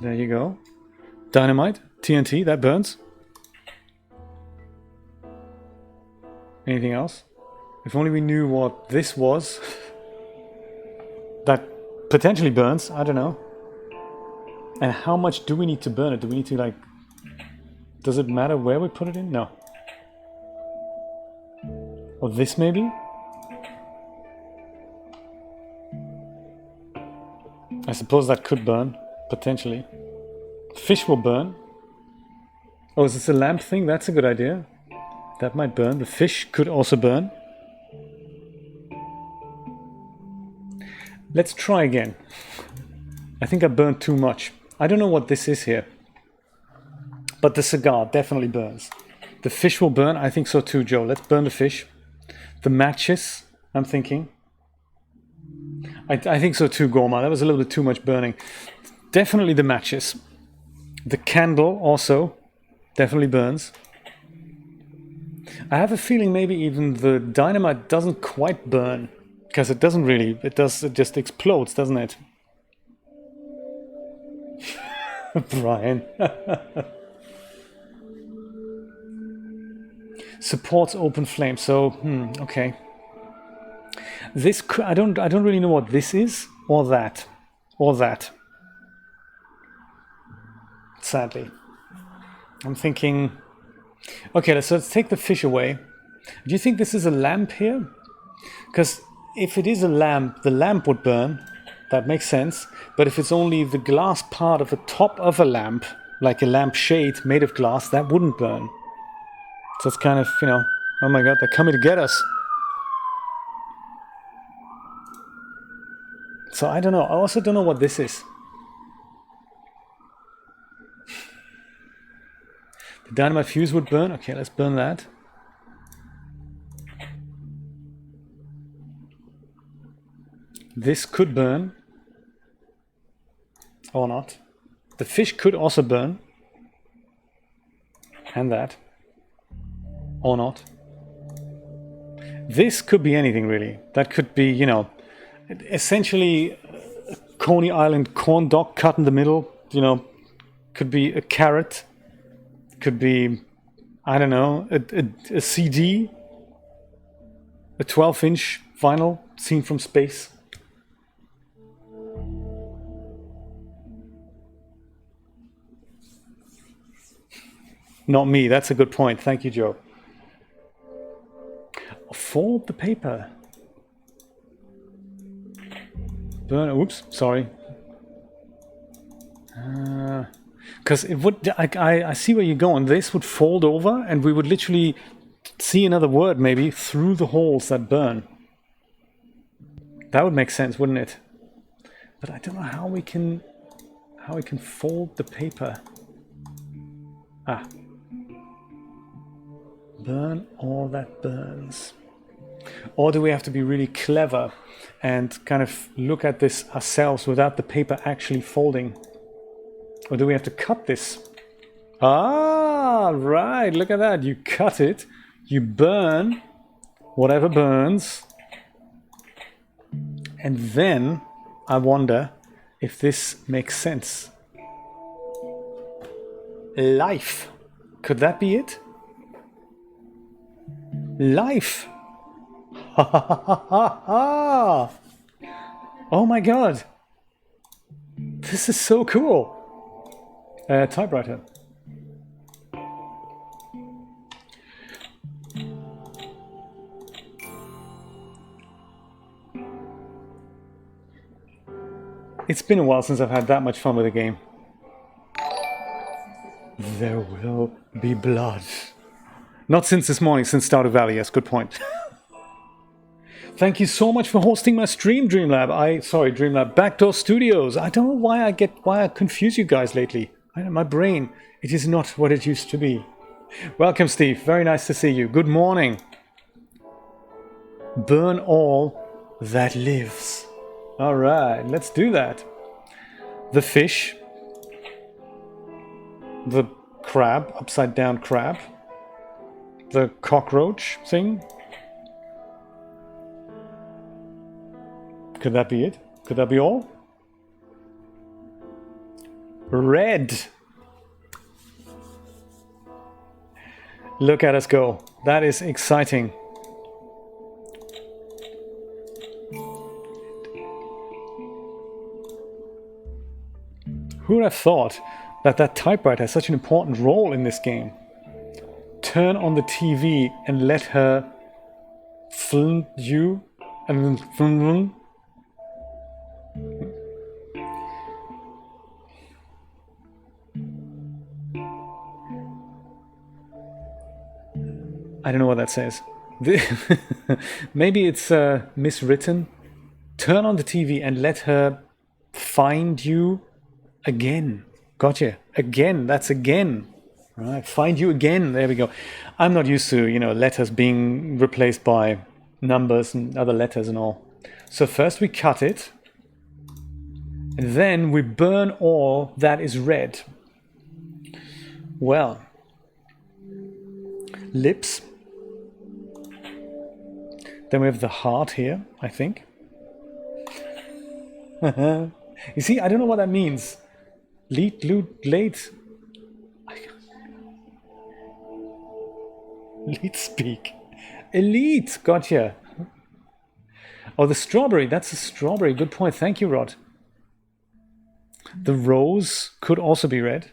There you go. Dynamite, TNT, that burns. Anything else? If only we knew what this was. That potentially burns, I don't know. And how much do we need to burn it? Do we need to, like... Does it matter where we put it in? No. Or this maybe? I suppose that could burn, potentially. Fish will burn. Oh, is this a lamp thing? That's a good idea. That might burn. The fish could also burn. Let's try again. I think I burned too much. I don't know what this is here. But the cigar definitely burns. The fish will burn. I think so too, Joe. Let's burn the fish. The matches, I'm thinking. I think so too, Gorma. That was a little bit too much burning. Definitely the matches. The candle also definitely burns. I have a feeling maybe even the dynamite doesn't quite burn. Because it doesn't really. It just explodes, doesn't it? Brian. Supports open flame. So, okay. This I don't really know what this is or that. Sadly. I'm thinking, okay, so let's take the fish away. Do you think this is a lamp here? Because if it is a lamp, the lamp would burn. That makes sense. But if it's only the glass part of the top of a lamp, like a lamp shade made of glass, that wouldn't burn. So it's kind of, you know, oh my god, they're coming to get us. So I don't know. I also don't know what this is. The dynamite fuse would burn. Okay, let's burn that. This could burn. Or not. The fish could also burn. And that. Or not. This could be anything, really. That could be, you know, essentially Coney Island corn dog cut in the middle. You know, could be a carrot. Could be, I don't know, a CD. A 12-inch vinyl seen from space. Not me, that's a good point. Thank you, Joe. Fold the paper. Burn, oops, sorry. Because it would, I see where you're going. This would fold over and we would literally see another word maybe through the holes that burn. That would make sense, wouldn't it? But I don't know how we can fold the paper. Ah. Burn all that burns. Or do we have to be really clever and kind of look at this ourselves without the paper actually folding? Or do we have to cut this? Ah, right. Look at that. You cut it. You burn whatever burns. And then I wonder if this makes sense. Life. Could that be it? Life. Ha ha ha ha ha. Oh my god. This is so cool. Typewriter. It's been a while since I've had that much fun with a game. There will be blood. Not since this morning, since Stardew Valley, yes, good point. Thank you so much for hosting my stream, Dreamlab. Sorry, Dreamlab, Backdoor Studios. I don't know why I confuse you guys lately. My brain, it is not what it used to be. Welcome, Steve. Very nice to see you. Good morning. Burn all that lives. All right, let's do that. The fish. The crab, upside down crab. The cockroach thing. Could that be it? Could that be all? Red. Look at us go. That is exciting. Who would have thought that typewriter has such an important role in this game? Turn on the TV and let her film you and then film. I don't know what that says. Maybe it's miswritten. Turn on the TV and let her find you again. Gotcha. Again. That's again. All right. Find you again. There we go. I'm not used to, letters being replaced by numbers and other letters and all. So first we cut it. And then we burn all that is red. Well. Lips. Then we have the heart here, I think. You see, I don't know what that means. Late. Lead speak. Elite. Gotcha. Oh, the strawberry. That's a strawberry. Good point. Thank you, Rod. The rose could also be red.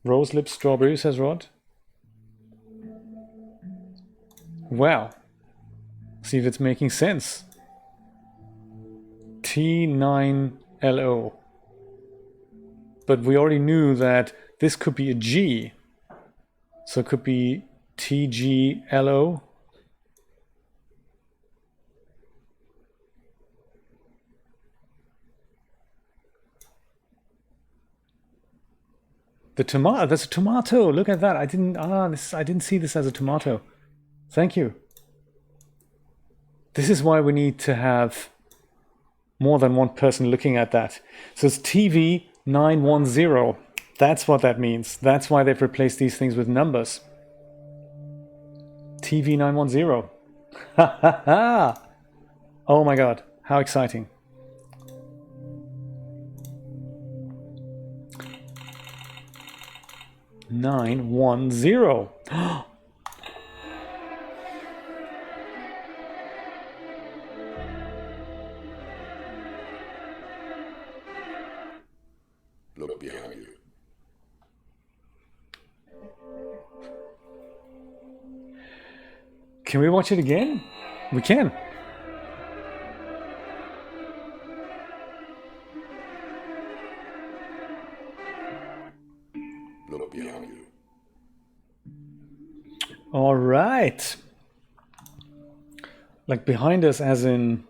Rose lips strawberry, says Rod. Wow. See if it's making sense. T9LO. But we already knew that this could be a G. So it could be TGLO. The tomato. That's a tomato. Look at that. I didn't see this as a tomato. Thank you. This is why we need to have more than one person looking at that. So it's TV 910. That's what that means. That's why they've replaced these things with numbers. TV 910. Ha ha ha! Oh my god, how exciting. Nine one zero. Look behind you. Can we watch it again? We can. Look behind you. All right. Like behind us as in...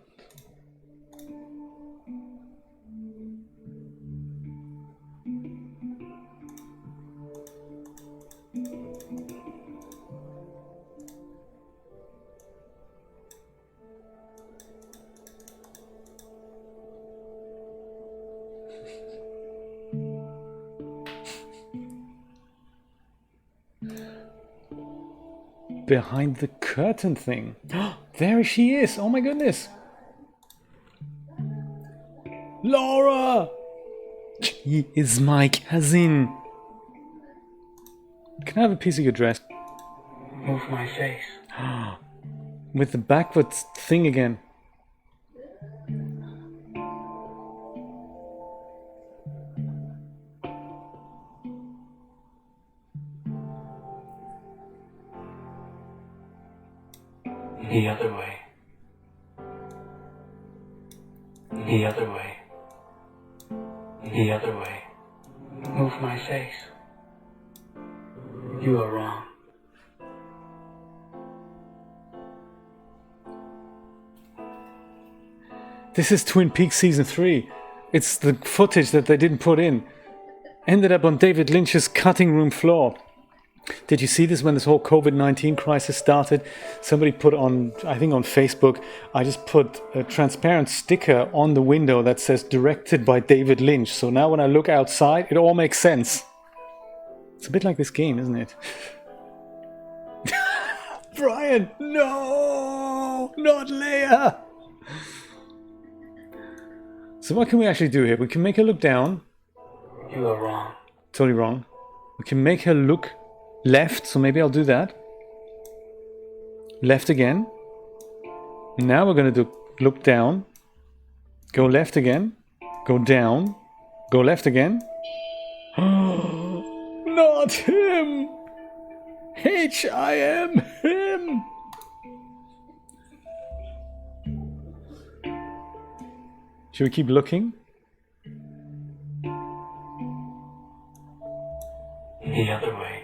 behind the curtain thing. There she is. Oh my goodness. Laura! She is my cousin. Can I have a piece of your dress? Move my face. With the backwards thing again. The other way. The other way. The other way. Move my face. You are wrong. This is Twin Peaks Season 3. It's the footage that they didn't put in. Ended up on David Lynch's cutting room floor. Did you see this when this whole COVID-19 crisis started? Somebody put on, I think on Facebook, I just put a transparent sticker on the window that says directed by David Lynch. So now when I look outside, it all makes sense. It's a bit like this game, isn't it? Brian, no, not Leia. So what can we actually do here? We can make her look down. You are wrong. Totally wrong. We can make her look left, so maybe I'll do that. Left again. Now we're going to do look down. Go left again. Go down. Go left again. Not him! I am him! Should we keep looking? The other way.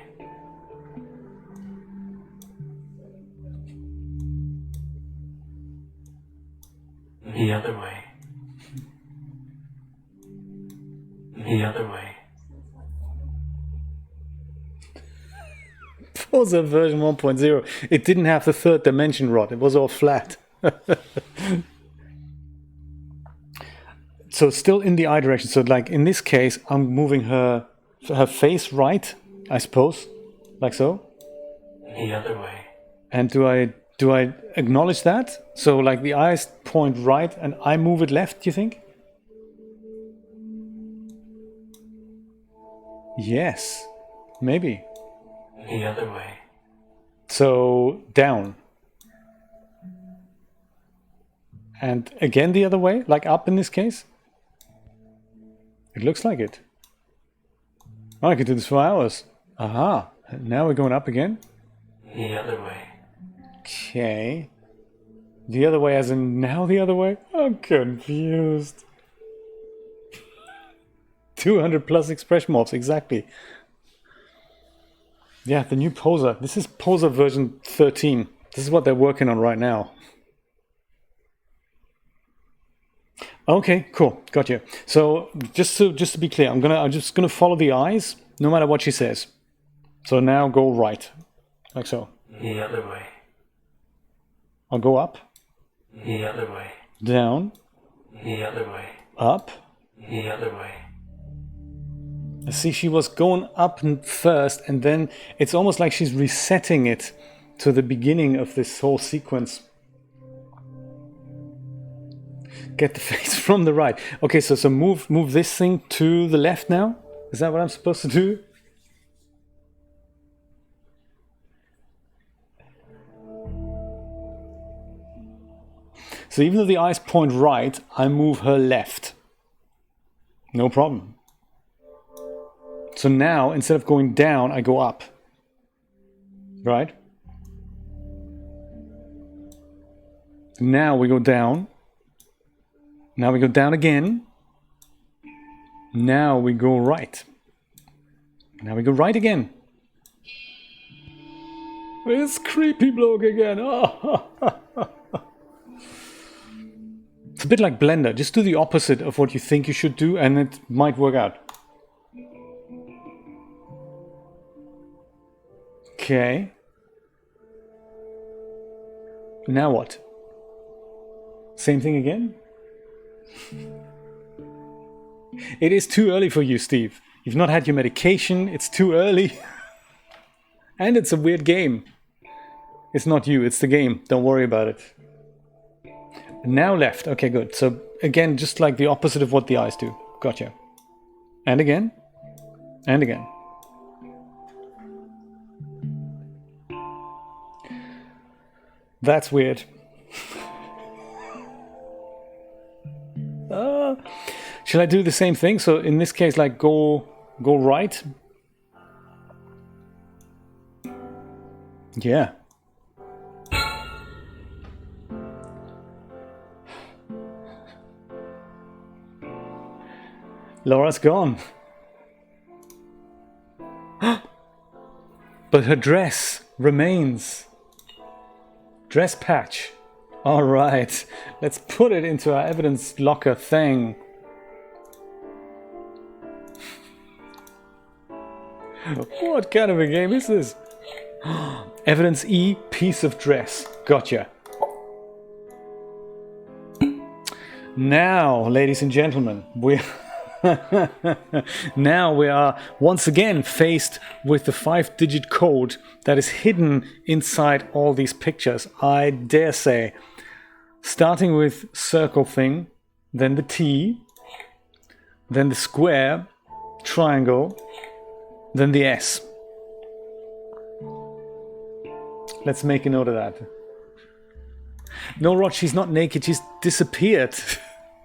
The other way. The other way. Forza version 1.0. It didn't have the third dimension rod. It was all flat. So still in the eye direction. So like in this case, I'm moving her face right, I suppose, like so. The other way. And do I acknowledge that? So like the eyes point right and I move it left, do you think? Yes, maybe. The other way. So down. And again the other way, like up in this case? It looks like it. Oh, I could do this for hours. Aha. Now we're going up again. The other way. Okay. The other way as in now the other way? I'm confused. 200 plus expression mobs, exactly. Yeah, the new poser. This is poser version 13. This is what they're working on right now. Okay, cool, got you. So just to be clear, I'm just gonna follow the eyes, no matter what she says. So now go right, like so. The other way. I'll go up, The other way. down, The other way. up. The other way. I see she was going up first, and then it's almost like she's resetting it to the beginning of this whole sequence. Get the face from the right. Okay, so move this thing to the left now. Is that what I'm supposed to do? So even though the eyes point right, I move her left. No problem. So now, instead of going down, I go up. Right? Now we go down. Now we go down again. Now we go right. Now we go right again. It's creepy bloke again. It's a bit like Blender. Just do the opposite of what you think you should do and it might work out. Okay. Now what? Same thing again? It is too early for you, Steve. You've not had your medication. It's too early. And it's a weird game. It's not you, it's the game. Don't worry about it. Now left. Okay, good. So again, just like the opposite of what the eyes do. Gotcha. And again. And again. That's weird. Should I do the same thing? So in this case, like go right. Yeah. Laura's gone. But her dress remains. Dress patch. All right. Let's put it into our evidence locker thing. What kind of a game is this? Evidence E, piece of dress. Gotcha. Now, ladies and gentlemen, now we are once again faced with the 5-digit code that is hidden inside all these pictures. I dare say, starting with circle thing, then the T, then the square, triangle, then the S. Let's make a note of that. No, Rod, she's not naked, she's disappeared.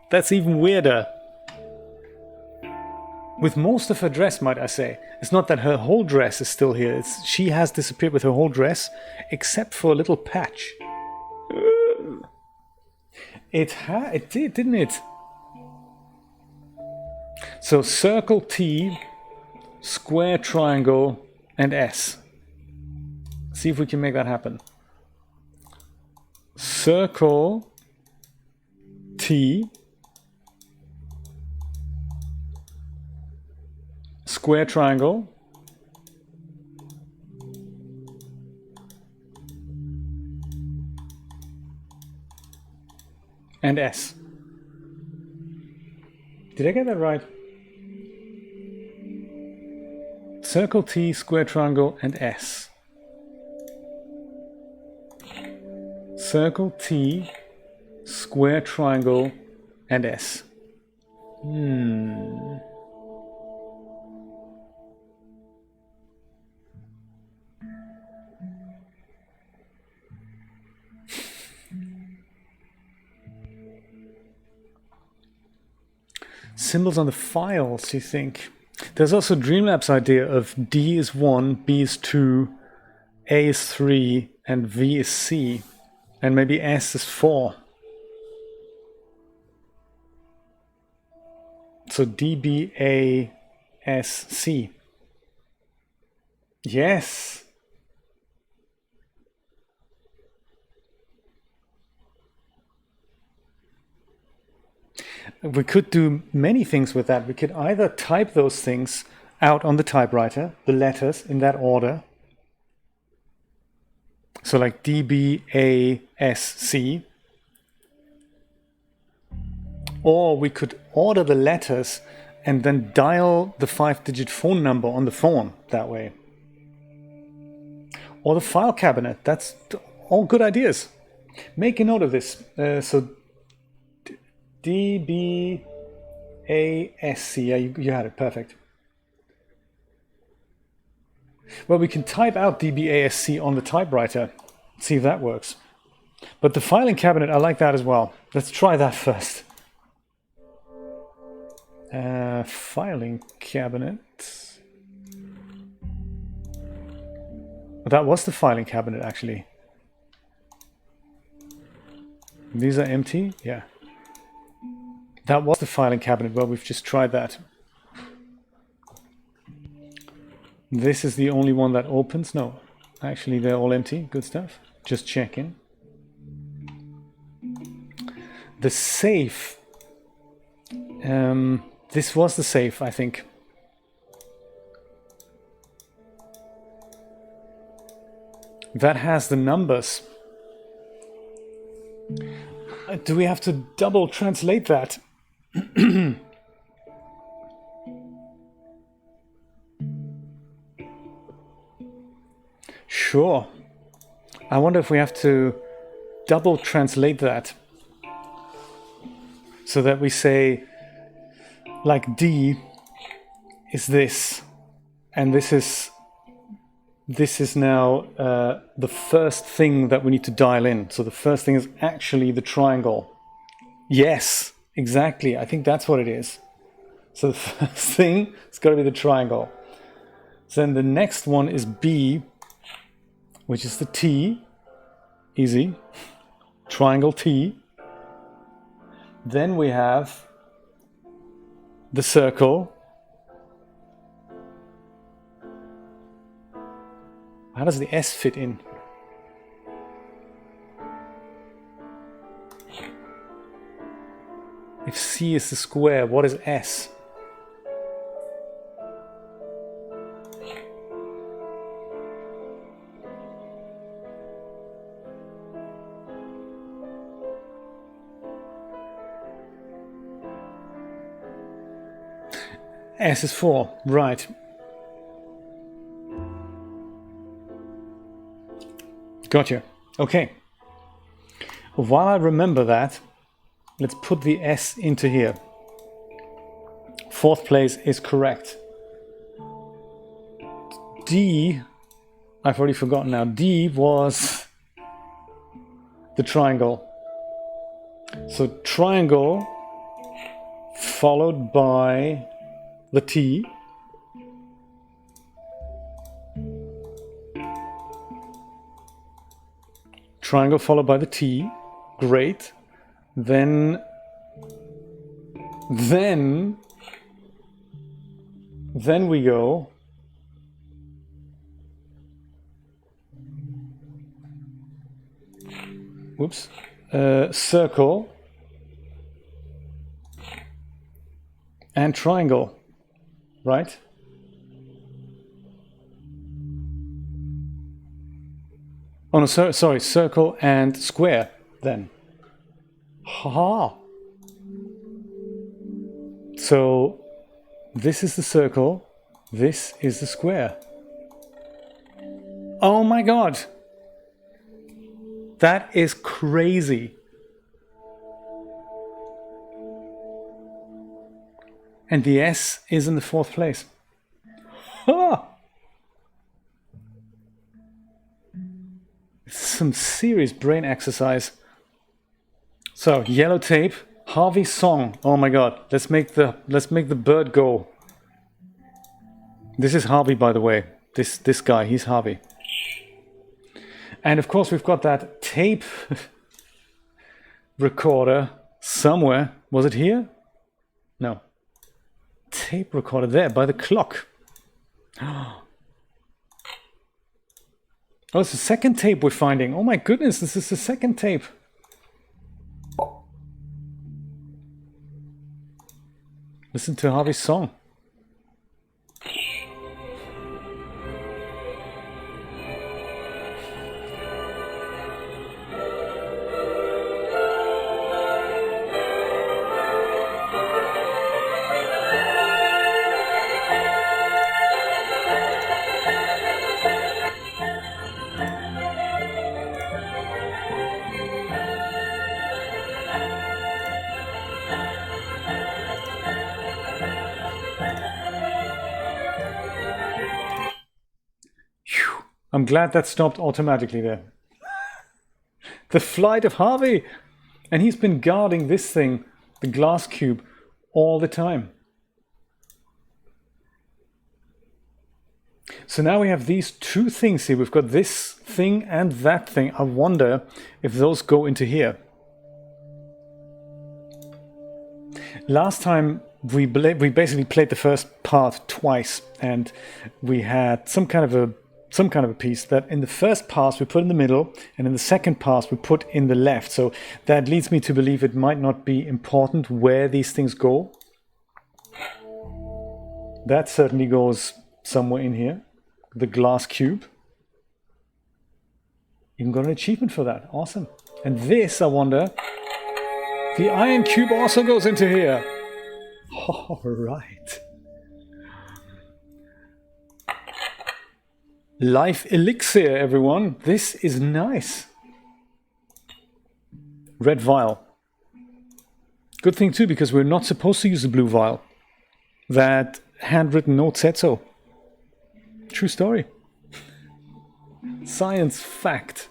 That's even weirder. With most of her dress, might I say. It's not that her whole dress is still here. She has disappeared with her whole dress, except for a little patch. It did, didn't it? So circle, T, square, triangle, and S. See if we can make that happen. Circle, T, square, triangle, and S. Did I get that right? Circle, T, square, triangle, and S. Circle, T, square, triangle, and S. Symbols on the files, you think? There's also Dreamlab's idea of D is 1, B is 2, A is 3, and V is C. And maybe S is 4. So D, B, A, S, C. Yes! We could do many things with that. We could either type those things out on the typewriter, the letters in that order. So like D, B, A, S, C. Or we could order the letters and then dial the 5-digit phone number on the phone that way. Or the file cabinet. That's all good ideas. Make a note of this. So D, B, A, S, C. Yeah, you had it. Perfect. Well, we can type out DBASC on the typewriter, see if that works. But the filing cabinet, I like that as well. Let's try that first. Filing cabinet. That was the filing cabinet, actually. These are empty? Yeah. That was the filing cabinet. Well, we've just tried that. This is the only one that opens. No, actually they're all empty. Good stuff. Just checking. The safe. This was the safe, I think. That has the numbers. Do we have to double translate that? Sure. I wonder if we have to double translate that so that we say like D is this, and this is now the first thing that we need to dial in. So the first thing is actually the triangle. Yes, exactly. I think that's what it is. So the first thing is got to be the triangle. Then the next one is B, which is the T. Easy. Triangle T. Then we have the circle. How does the S fit in? If C is the square, what is S? S is 4, right. Gotcha. Okay. While I remember that, let's put the S into here. Fourth place is correct. D, I've already forgotten now. D was the triangle. So triangle followed by the T. Triangle followed by the T. Great. Then we go circle and triangle, right? Oh no, sorry, circle and square then. Haha. So this is the circle, this is the square. Oh my god! That is crazy. And the S is in the fourth place. Ah! Some serious brain exercise. So yellow tape, Harvey's song. Oh my god, let's make the bird go. This is Harvey, by the way. This guy, he's Harvey. And of course we've got that tape recorder somewhere. Was it here? No. Tape recorder there by the clock. Oh, it's the second tape we're finding. Oh my goodness, this is the second tape. Listen to Harvey's song. I'm glad that stopped automatically there. The flight of Harvey! And he's been guarding this thing, the glass cube, all the time. So now we have these two things here. We've got this thing and that thing. I wonder if those go into here. Last time we basically played the first part twice, and we had some kind of a piece that in the first pass we put in the middle, and in the second pass we put in the left. So that leads me to believe it might not be important where these things go. That certainly goes somewhere in here, the glass cube. Even got an achievement for that. Awesome. And this, I wonder, the iron cube also goes into here. All right. Life elixir, everyone. This is nice. Red vial. Good thing too, because we're not supposed to use the blue vial. That handwritten note said so. True story. Science fact.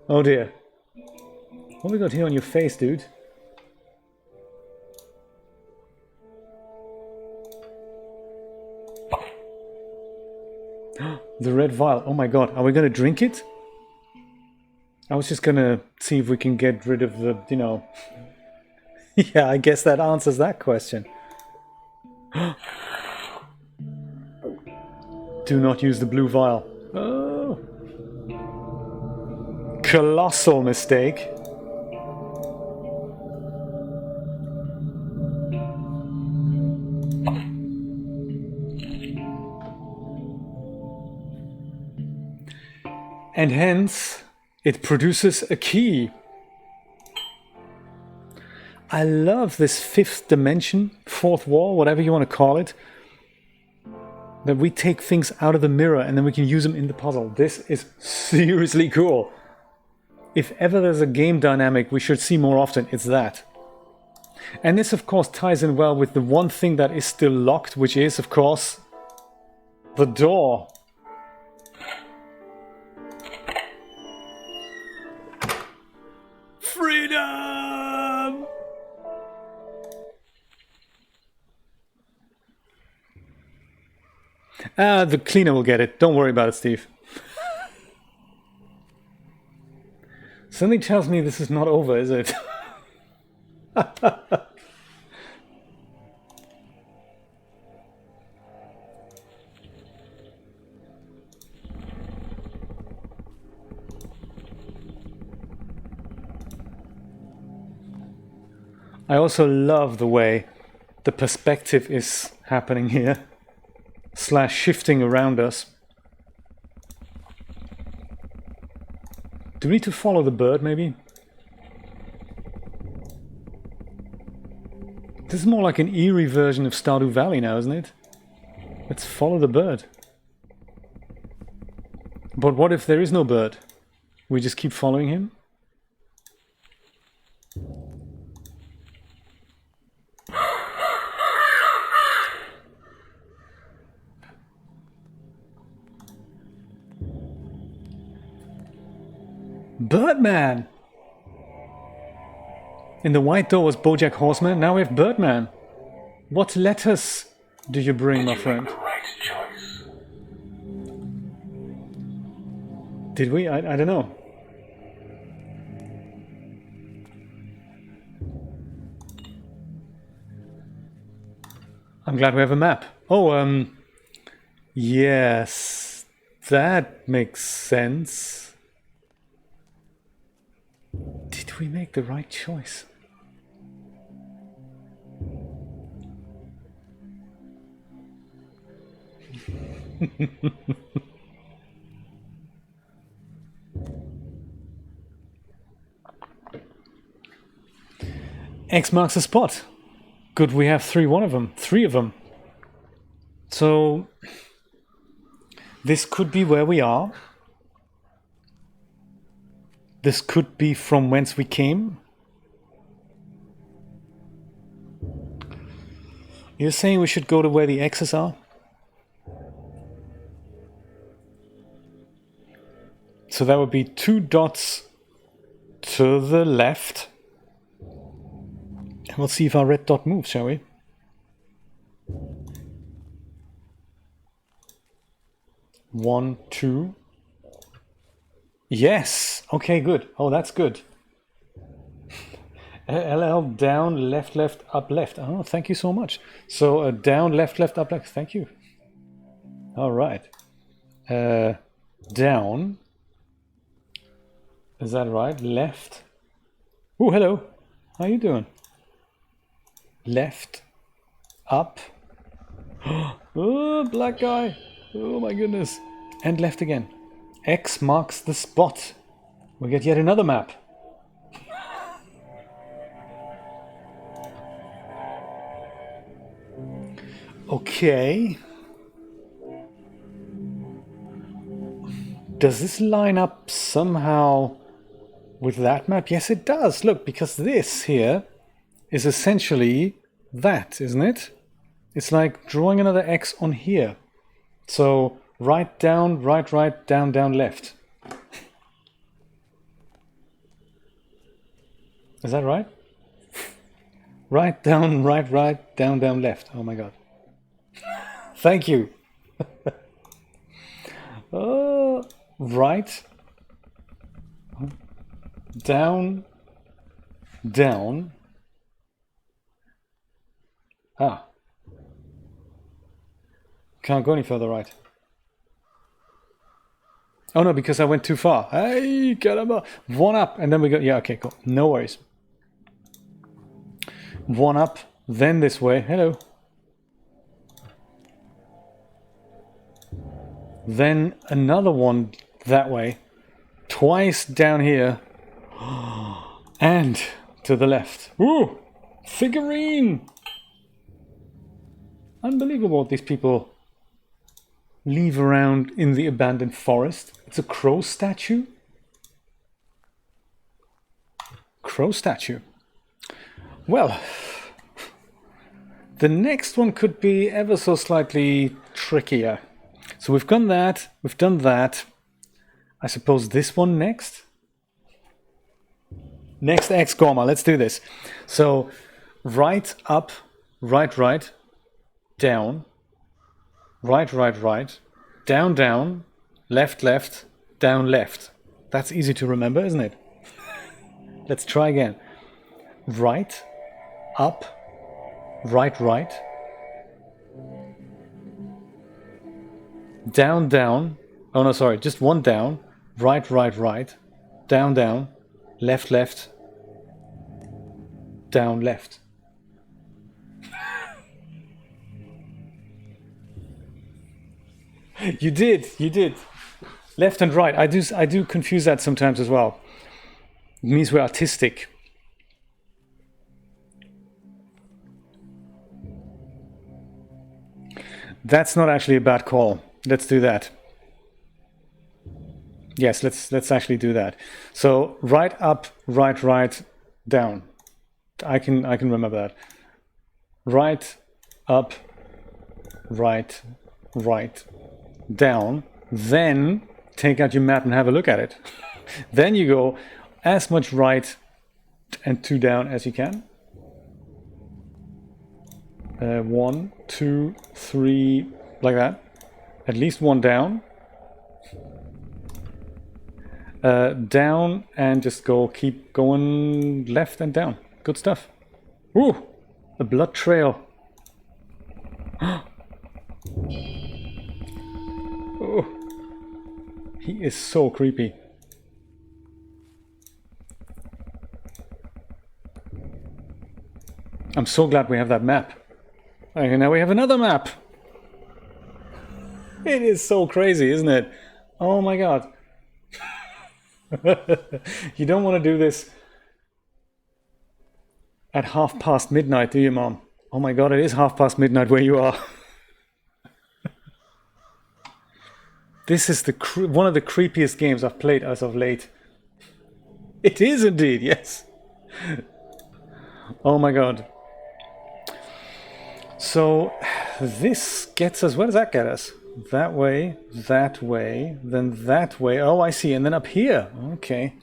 Oh dear. What have we got here on your face, dude? The red vial. Oh my god. Are we going to drink it? I was just going to see if we can get rid of the, you know... Yeah, I guess that answers that question. Do not use the blue vial. Oh. Colossal mistake. And hence, it produces a key. I love this fifth dimension, fourth wall, whatever you want to call it. That we take things out of the mirror and then we can use them in the puzzle. This is seriously cool. If ever there's a game dynamic we should see more often, it's that. And this of course ties in well with the one thing that is still locked, which is of course the door. Freedom! The cleaner will get it. Don't worry about it, Steve. Something tells me this is not over, is it? I also love the way the perspective is happening here. / shifting around us. Do we need to follow the bird, maybe? This is more like an eerie version of Stardew Valley now, isn't it? Let's follow the bird. But what if there is no bird? We just keep following him? Birdman! In the white door was BoJack Horseman, now we have Birdman. What letters do you bring, my friend? Correct choice. Did we? I don't know. I'm glad we have a map. Oh, yes, that makes sense. Did we make the right choice? X marks the spot. Good, we have three of them. So this could be where we are. This could be from whence we came. You're saying we should go to where the X's are? So that would be 2 dots to the left. And we'll see if our red dot moves, shall we? One, two. Yes! Okay, good. Oh, that's good. LL down, left, left, up, left. Oh, thank you so much. So down, left, left, up, left. Thank you. All right. Down. Is that right? Left. Oh, hello. How you doing? Left. Up. Oh, black guy. Oh my goodness. And left again. X marks the spot. We get yet another map. Okay. Does this line up somehow with that map? Yes, it does. Look, because this here is essentially that, isn't it? It's like drawing another X on here. So right, down, right, down, down, left. Is that right? Right, down, right, down, down, left. Oh my god. Thank you. Right, down, down. Ah. Can't go any further right. Oh no, because I went too far. Hey, caramba. One up, and then we go. Yeah, okay, cool. No worries. One up, then this way. Hello. Then another one that way. Twice down here. And to the left. Ooh! Figurine! Unbelievable what these people leave around in the abandoned forest. It's a crow statue. Crow statue. Well, the next one could be ever so slightly trickier. So we've done that. We've done that. I suppose this one next. Next X comma. Let's do this. So right, up, right, down, right, down, left, down, left. That's easy to remember, isn't it? Let's try again. Right, up, right, down. Oh no, sorry, just one down. Right, down, left, down, left. You did. Left and right. I do confuse that sometimes as well. It means we're artistic. That's not actually a bad call. Let's do that. Yes, let's actually do that. So right, up, right, down. I can remember that. Right, up, right, down. Then take out your map and have a look at it. Then you go as much right and 2 down as you can. 1, 2, 3, like that. At least 1 down. Down and just keep going left and down. Good stuff. Ooh, a blood trail. Oh, he is so creepy. I'm so glad we have that map. Okay, now we have another map. It is so crazy, isn't it? Oh my god. You don't want to do this at midnight, do you, Mom? Oh my god, it is midnight where you are. This is one of the creepiest games I've played as of late. It is indeed, yes. Oh my god. So this gets us, where does that get us? That way, then that way. Oh, I see. And then up here. Okay.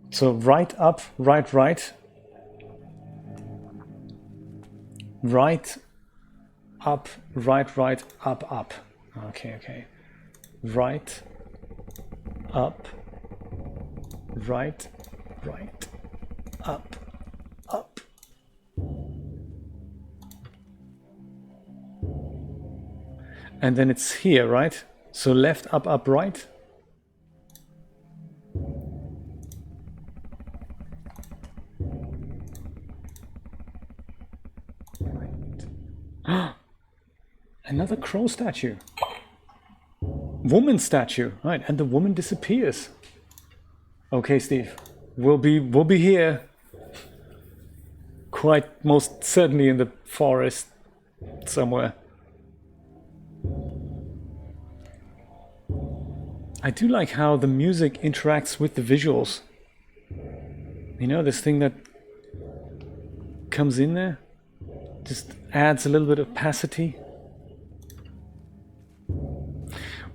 So right, up, right. Right, up, right, up. Okay. Right, up, right, up. And then it's here, right? So left, up, right. Another crow statue. Woman statue, right? And the woman disappears. Okay, Steve, we'll be here. Quite most certainly in the forest somewhere. I do like how the music interacts with the visuals. You know, this thing that comes in there just adds a little bit of opacity.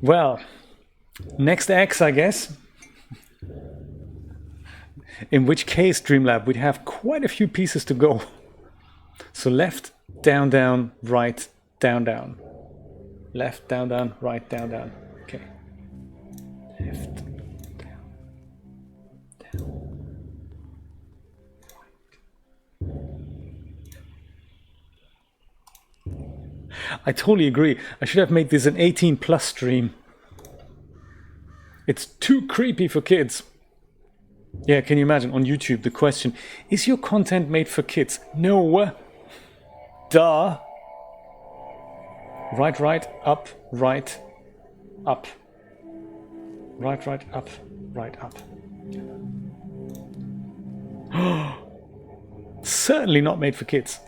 Well, next X, I guess. In which case, Dreamlab, we'd have quite a few pieces to go. So left, down, down, right, down, down. Left, down, down, right, down, down. Okay. Left, down, down, right. I totally agree. I should have made this an 18+ stream. It's too creepy for kids. Yeah, can you imagine on YouTube the question, is your content made for kids? No. Duh. Right, right, up, right, up. Right, right, up, right, up. Certainly not made for kids.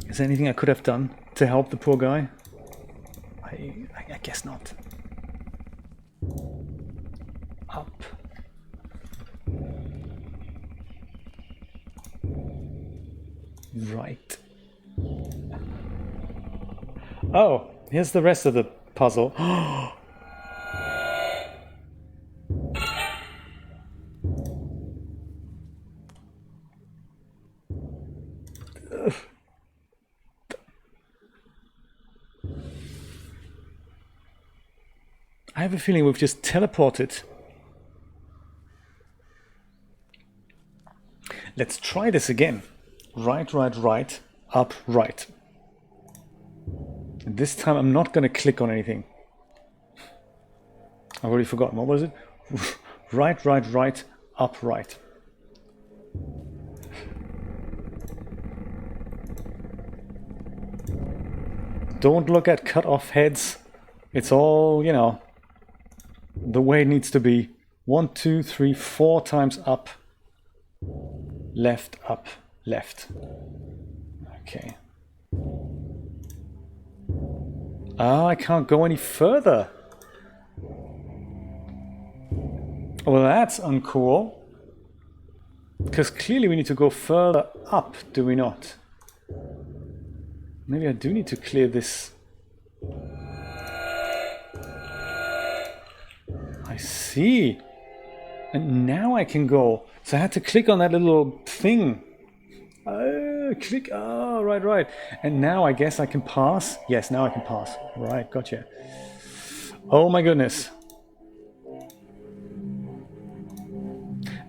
Is there anything I could have done to help the poor guy? I guess not. Up. Right. Oh, here's the rest of the puzzle. I have a feeling we've just teleported. Let's try this again. Right, right, right, up, right. And this time I'm not going to click on anything. I've already forgotten. What was it? Right, right, right, up, right. Don't look at cut off heads. It's all, you know, the way it needs to be. 1, 2, 3, 4 times up. Left, up, left. Okay. Ah, I can't go any further. Well, that's uncool. Because clearly we need to go further up, do we not? Maybe I do need to clear this. I see. And now I can go. So I had to click on that little thing. Click. Oh, right, right. And now I guess I can pass. Yes, now I can pass. Right, gotcha. Oh my goodness.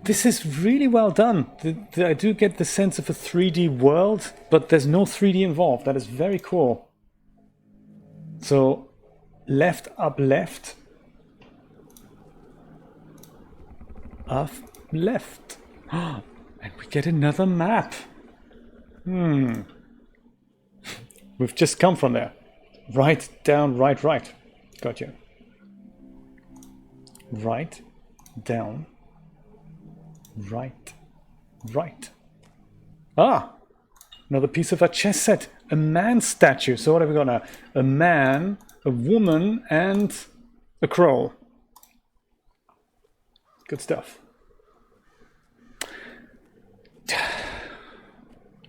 This is really well done. I do get the sense of a 3D world, but there's no 3D involved. That is very cool. So, left, up, left. Up, left. And we get another map. We've just come from there. Right, down, right, right. Gotcha. Right, down, right, right. Ah, another piece of our chess set. A man statue. So what have we got now? A man, a woman, and a crow. Good stuff.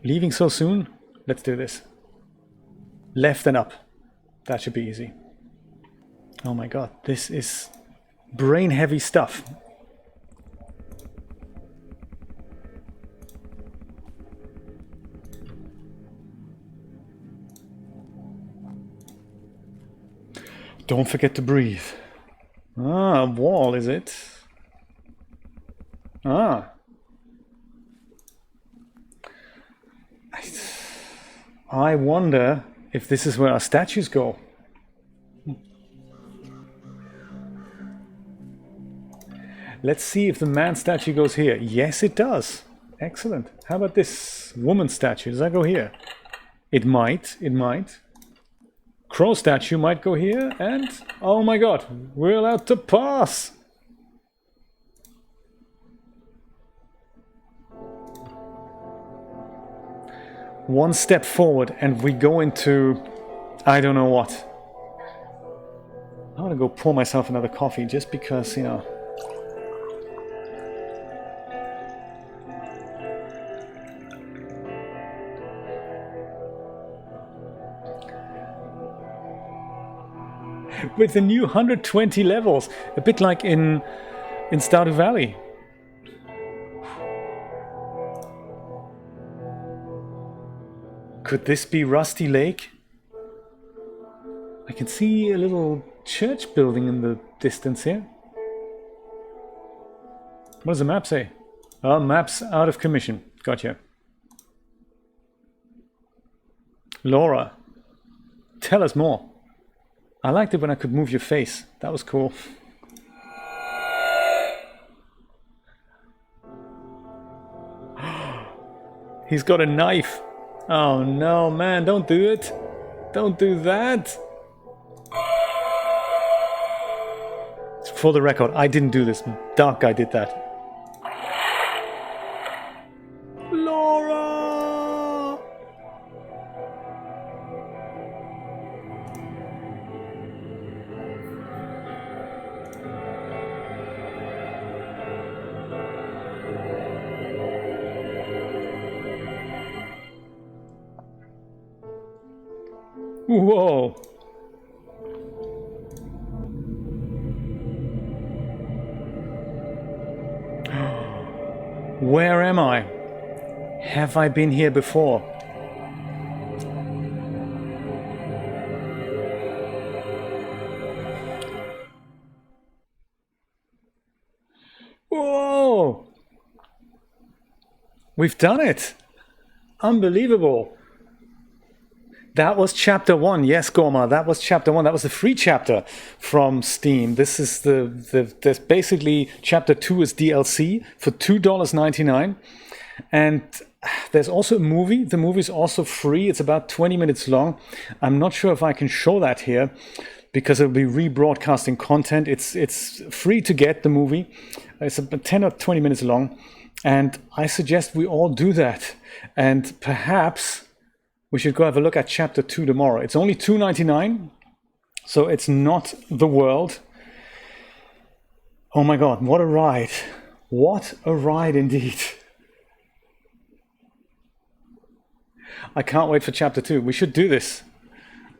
Leaving so soon? Let's do this. Left and up. That should be easy. Oh my god, this is brain heavy stuff. Don't forget to breathe. Ah, a wall, is it? Ah. I wonder if this is where our statues go. Let's see if the man statue goes here. Yes, it does. Excellent. How about this woman statue? Does that go here? It might. It might. Crow statue might go here. And, oh my god, we're allowed to pass. One step forward and we go into, I don't know what. I'm gonna go pour myself another coffee just because, you know. With the new 120 levels, a bit like in Stardew Valley. Could this be Rusty Lake? I can see a little church building in the distance here. What does the map say? Oh, map's out of commission. Gotcha. Laura, tell us more. I liked it when I could move your face. That was cool. He's got a knife. Oh no, man, don't do it. Don't do that. For the record, I didn't do this. Dark Guy did that. Laura! Whoa! Where am I? Have I been here before? Whoa! We've done it! Unbelievable! That was chapter 1. Yes, Gorma, that was chapter 1. That was the free chapter from Steam. This is there's basically chapter 2 is DLC for $2.99. And there's also a movie. The movie is also free. It's about 20 minutes long. I'm not sure if I can show that here because it'll be rebroadcasting content. It's free to get, the movie. It's about 10 or 20 minutes long. And I suggest we all do that. And perhaps we should go have a look at chapter 2 tomorrow. It's only $2.99, so it's not the world. Oh my god, what a ride. What a ride indeed. I can't wait for chapter 2. We should do this.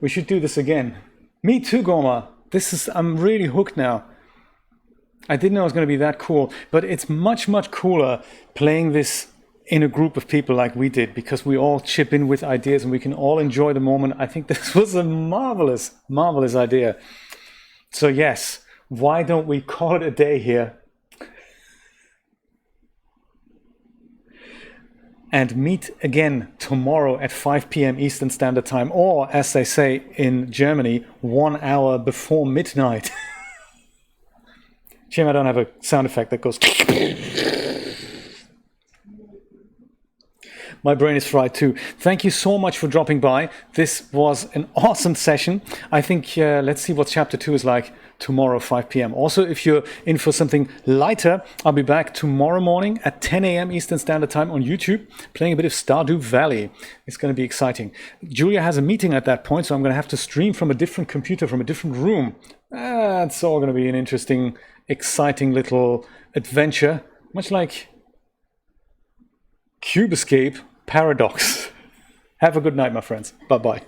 We should do this again. Me too, Goma. I'm really hooked now. I didn't know it was going to be that cool, but it's much, much cooler playing this in a group of people like we did, because we all chip in with ideas and we can all enjoy the moment. I think this was a marvelous, marvelous idea. So yes, why don't we call it a day here and meet again tomorrow at 5 p.m. Eastern Standard Time, or as they say in Germany, 1 hour before midnight. Shame I don't have a sound effect that goes. My brain is fried too. Thank you so much for dropping by. This was an awesome session. I think let's see what chapter 2 is like tomorrow, 5 p.m. Also, if you're in for something lighter, I'll be back tomorrow morning at 10 a.m. Eastern Standard Time on YouTube, playing a bit of Stardew Valley. It's going to be exciting. Julia has a meeting at that point, so I'm going to have to stream from a different computer, from a different room. It's all going to be an interesting, exciting little adventure, much like Cube Escape Paradox. Have a good night, my friends. Bye-bye.